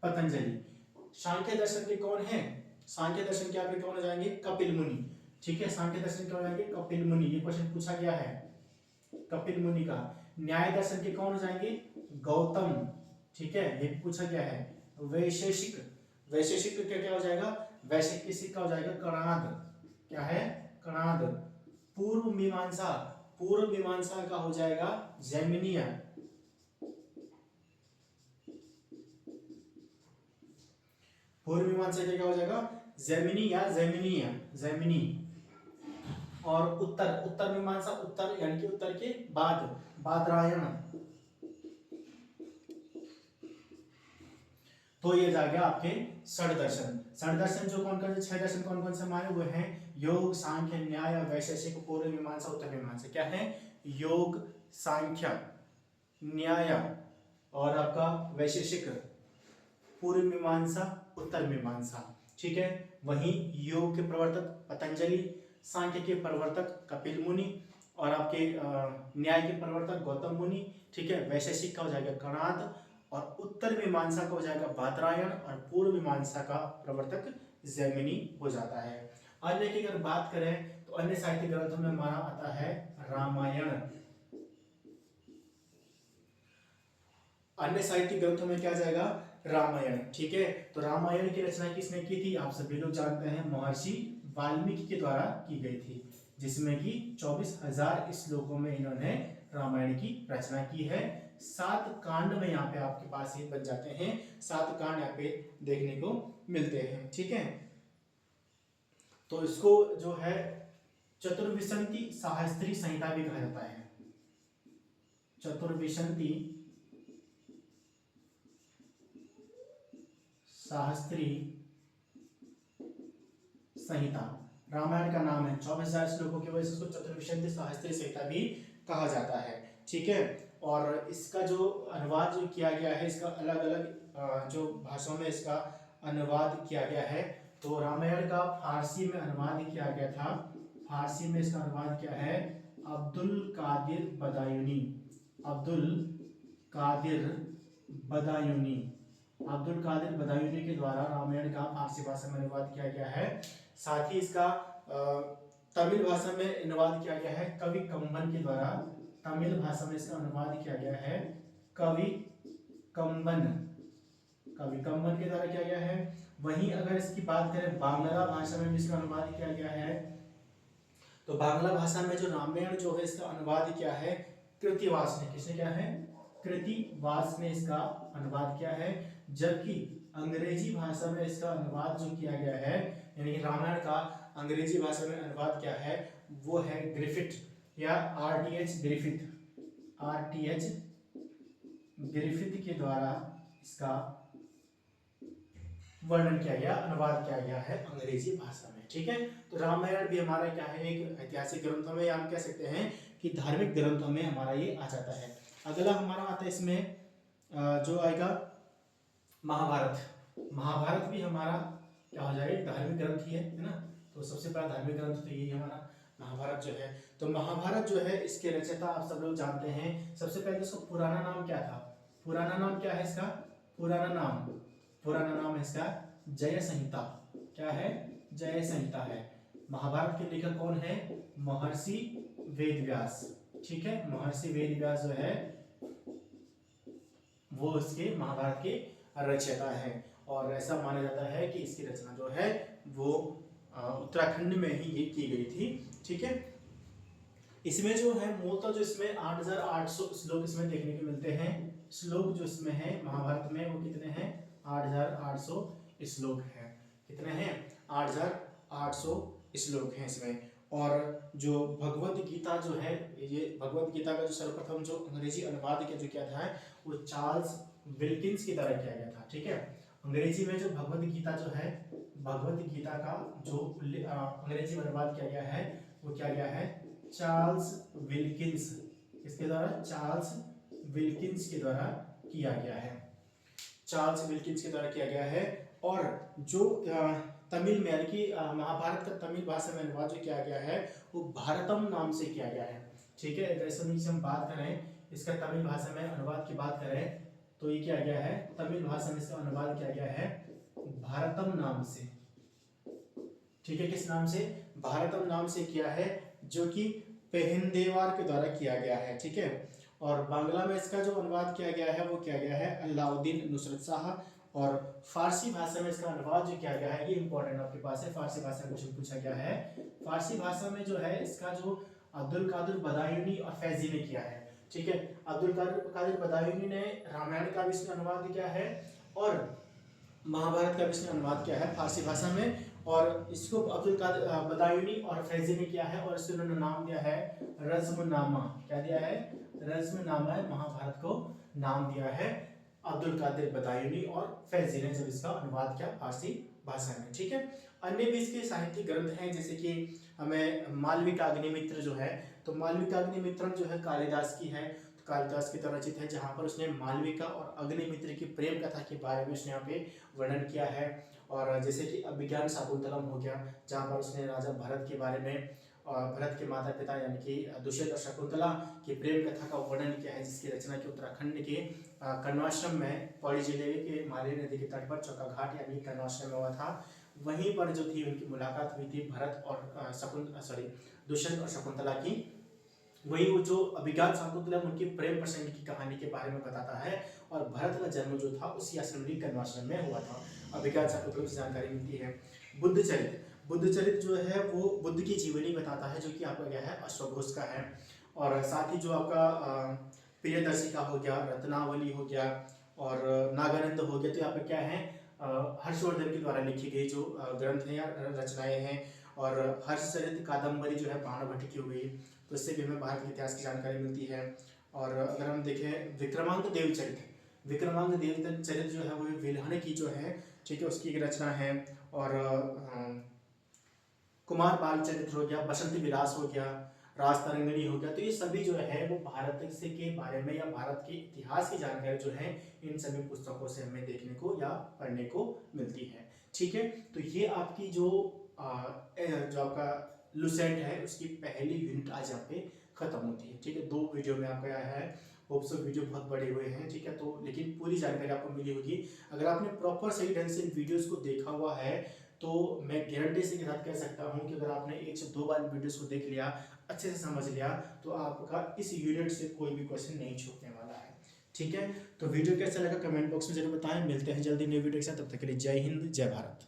पतंजलि। सांख्य दर्शन के कौन है? सांख्य दर्शन के आपके कौन हो जाएंगे? कपिल मुनि। ठीक है। सांख्य दर्शन के हो जाएंगे कपिल मुनि, ये क्वेश्चन पूछा गया है कपिल मुनि का। न्याय दर्शन के कौन हो जाएंगे? गौतम। ठीक है, ये पूछा गया है। वैशेषिक, वैशेषिक क्या क्या हो जाएगा? वैशेषिक का हो जाएगा कणाद। क्या है? कणाद। पूर्व मीमांसा, पूर्व मीमांसा का हो जाएगा जैमिनीय। पूर्व मीमांसा क्या क्या हो जाएगा? जैमिनी या जैमिनीय, जैमिनी। और उत्तर, उत्तर मीमांसा, उत्तर यानी कि उत्तर के बाद, बादरायण। तो ये जाएगा आपके षड दर्शन। षड दर्शन जो कौन कौन से 6 दर्शन कौन कौन से हमारे वो हैं? योग, सांख्य, न्याय, वैशेषिक, पूर्व मीमांसा, उत्तर मीमांसा। क्या है? योग, सांख्य, न्याय और आपका वैशेषिक, पूर्व मीमांसा, उत्तर मीमांसा। ठीक है। वहीं योग के प्रवर्तक पतंजलि, सांख्य के प्रवर्तक कपिल मुनि और आपके न्याय के प्रवर्तक गौतम मुनि। ठीक है। वैशेषिक का हो जाएगा कणाद और उत्तर मीमांसा का हो जाएगा बादरायण और पूर्व मीमांसा का प्रवर्तक जैमिनी हो जाता है। अन्य की अगर बात करें तो अन्य साहित्य ग्रंथों में हमारा आता है रामायण। अन्य साहित्य ग्रंथों में क्या जाएगा? रामायण। ठीक है। तो रामायण की रचना किसने की थी? आप सभी लोग जानते हैं, महर्षि वाल्मीकि के द्वारा की गई थी। जिसमें कि 24,000 श्लोकों में इन्होंने रामायण की रचना की है। 7 कांड में यहाँ पे आपके पास ये बन जाते हैं, 7 कांड यहाँ पे देखने को मिलते हैं। ठीक है, तो इसको जो है चतुर्विंशति सहस्त्री संहिता भी कहा जाता है। चतुर्विंशति सहस्त्री संहिता, रामायण का नाम है, 24,000 श्लोकों की वजह से इसको चतुर्विंशति सहस्त्री संहिता भी कहा जाता है। ठीक है, और इसका जो अनुवाद जो किया गया है, इसका अलग अलग जो भाषाओं में इसका अनुवाद किया गया है। तो रामायण का फारसी में अनुवाद किया गया था, फारसी में इसका अनुवाद किया है अब्दुल कादिर बदायूनी, अब्दुल कादिर बदायूनी, अब्दुल कादिर बदायूनी के द्वारा रामायण का फारसी भाषा में अनुवाद किया गया है। साथ ही इसका तमिल भाषा में अनुवाद किया गया है कवि कंबन के द्वारा, तमिल भाषा में इसका अनुवाद किया गया है कवि कंबन, कवि कंबन के द्वारा किया गया है। वहीं अगर इसकी बात करें बांग्ला भाषा में भी इसका अनुवाद किया गया है, तो बांग्ला भाषा में जो रामायण जो है इसका अनुवाद किया है कृतिवास ने, किसने किया है, कृतिवास ने इसका अनुवाद किया है। जबकि अंग्रेजी भाषा में इसका अनुवाद जो किया गया है, यानी कि रामायण का अंग्रेजी भाषा में अनुवाद क्या है वो है ग्रिफिथ या आरटीएच ग्रिफिथ, आरटीएच ग्रिफिथ के द्वारा इसका वर्णन किया गया, अनुवाद किया गया है अंग्रेजी भाषा में। ठीक है, तो रामायण भी हमारा क्या है, एक ऐतिहासिक ग्रंथों में या हम कह सकते हैं कि धार्मिक ग्रंथों में हमारा ये आ जाता है। अगला हमारा आता है इसमें जो आएगा महाभारत। महाभारत भी हमारा क्या हो जाएगा, धार्मिक ग्रंथ ही है ना। तो सबसे पहला धार्मिक ग्रंथ तो यही हमारा महाभारत जो है। तो महाभारत जो है इसके रचयिता आप सब लोग जानते हैं। सबसे पहले इसका पुराना नाम क्या था, पुराना नाम क्या है इसका, पुराना नाम है इसका जय संहिता। क्या है, जय संहिता है। महाभारत के लेखक कौन है, महर्षि वेदव्यास। ठीक है, महर्षि वेदव्यास जो है वो इसके महाभारत के रचयिता है, और ऐसा माना जाता है कि इसकी रचना जो है वो उत्तराखंड में ही ये की गई थी। ठीक है, इसमें जो है मूलतः जो इसमें 8,800 श्लोक इसमें देखने को मिलते हैं। श्लोक जो इसमें है महाभारत में वो कितने हैं, 8,800 श्लोक हैं। कितने हैं, 8,800 श्लोक हैं इसमें। और जो भगवत गीता जो है, ये भगवत गीता का जो सर्वप्रथम जो अंग्रेजी अनुवाद जो किया था वो चार्ल्स विल्किंस की द्वारा किया गया था। ठीक है, अंग्रेजी में जो भगवत गीता जो है, भगवत गीता का जो अंग्रेजी में अनुवाद किया गया है वो क्या गया है, चार्ल्स विल्किंस, इसके द्वारा चार्ल्स विल्किंस के द्वारा किया गया है, चार्ल्स विल्किंस के द्वारा किया गया है। और जो तमिल में यानी कि महाभारत का तमिल भाषा में अनुवाद जो किया गया है वो भारतम नाम से किया गया है। ठीक है, अगर इस हम बात करें इसका तमिल भाषा में अनुवाद की बात करें तो ये किया गया है, तमिल भाषा में इसका अनुवाद किया गया है भारतम नाम से। ठीक है, किस नाम से, भारतम नाम से किया है, जो कि पेहनदेवार के द्वारा किया गया है। ठीक है, और बांग्ला में इसका जो अनुवाद किया गया है वो किया गया है अलाउद्दीन नुसरत शाह। और फारसी भाषा में इसका अनुवाद जो किया गया है, ये इंपॉर्टेंट आपके पास है, फारसी भाषा में क्वेश्चन पूछा गया है। फारसी भाषा में जो है इसका जो अब्दुल कादिर बदायूनी और फैजी ने किया है। ठीक है, अब्दुल कादिर बदायूनी ने रामायण का भी इसने अनुवाद किया है और महाभारत का भी इसने अनुवाद किया है फारसी भाषा में, और इसको अब्दुल कादिर बदायूनी और फैजी ने किया है, और इसको उन्होंने नाम दिया है रज़्मनामा। क्या दिया है, रज़्मनामा महाभारत को नाम दिया है अब्दुल कादिर बदायूनी और फैजी ने जब इसका अनुवाद किया फारसी भाषा में। ठीक है, अन्य भी इसके साहित्यिक ग्रंथ हैं, जैसे कि हमें मालविकाग्निमित्र जो है, तो मालविकाग्निमित्रम जो है कालिदास की है, तो कालिदास की तरह रचित है, जहाँ पर उसने मालविका और अग्निमित्र की प्रेम कथा के बारे में उसने यहाँ पे वर्णन किया है। और जैसे कि अभिज्ञान शाकुंतलम हो गया, जहाँ पर उसने राजा भरत के बारे में और भरत के माता पिता यानी कि दुष्यंत और शकुंतला की प्रेम कथा का वर्णन किया है, जिसकी रचना की उत्तराखंड के कण्वाश्रम में, पौड़ी जिले के माली नदी के तट पर चौका घाट यानी कण्वाश्रम में हुआ था। वहीं पर जो थी उनकी मुलाकात हुई थी भरत और दुष्यंत और शकुंतला की। वही वो जो अभिज्ञान शाकुंतलम उनकी प्रेम प्रसंग की कहानी के बारे में बताता है, और भरत का जन्म जो था उसी आश्रम कण्वाश्रम में हुआ था। अभिज्ञान शाकुंतलम से जानकारी मिलती है। बुद्ध चरित्र, बुद्ध चरित्र जो है वो बुद्ध की जीवनी बताता है, जो कि आपका क्या है, अश्वघोष का है। और साथ ही जो आपका प्रियदर्शी हो गया, रत्नावली हो गया और नागानंद हो गया, तो यहाँ पे क्या है, हर्षवर्धन के द्वारा लिखी गई जो ग्रंथ है या रचनाएं हैं। और हर्षचरित कादम्बरी जो है बाणभट्ट की हो गई, तो इससे भी हमें भारत के इतिहास की जानकारी मिलती है। और अगर हम देखें विक्रमांक देव चरित्र, विक्रमांक देव चरित्र जो है वो विल्हण की जो है, ठीक है, उसकी एक रचना है। और कुमार बाल चरित्र हो गया, बसंती विलास हो गया, राज तरंगिणी हो गया, तो ये सभी जो है वो भारत से के बारे में या भारत के इतिहास की जानकारी जो है इन सभी पुस्तकों से हमें देखने को या पढ़ने को मिलती है। ठीक है, तो ये आपकी जो जो आपका लुसेंट है उसकी पहली यूनिट आज यहाँ पे खत्म होती है। ठीक है, 2 वीडियो में आपका है, होप सो वीडियो बहुत बड़े हुए हैं। ठीक है, तो लेकिन पूरी जानकारी आपको मिली होगी अगर आपने प्रॉपर सही ढंग से इन वीडियोस को देखा हुआ है। तो मैं गारंटी से के साथ कह सकता हूं कि अगर आपने 1 से 2 बार वीडियोस को देख लिया, अच्छे से समझ लिया, तो आपका इस यूनिट से कोई भी क्वेश्चन नहीं छूटने वाला है। ठीक है, तो वीडियो कैसा लगा कमेंट बॉक्स में जरूर बताएं। मिलते हैं जल्दी नई वीडियो के साथ, तब तक के लिए जय हिंद, जय भारत।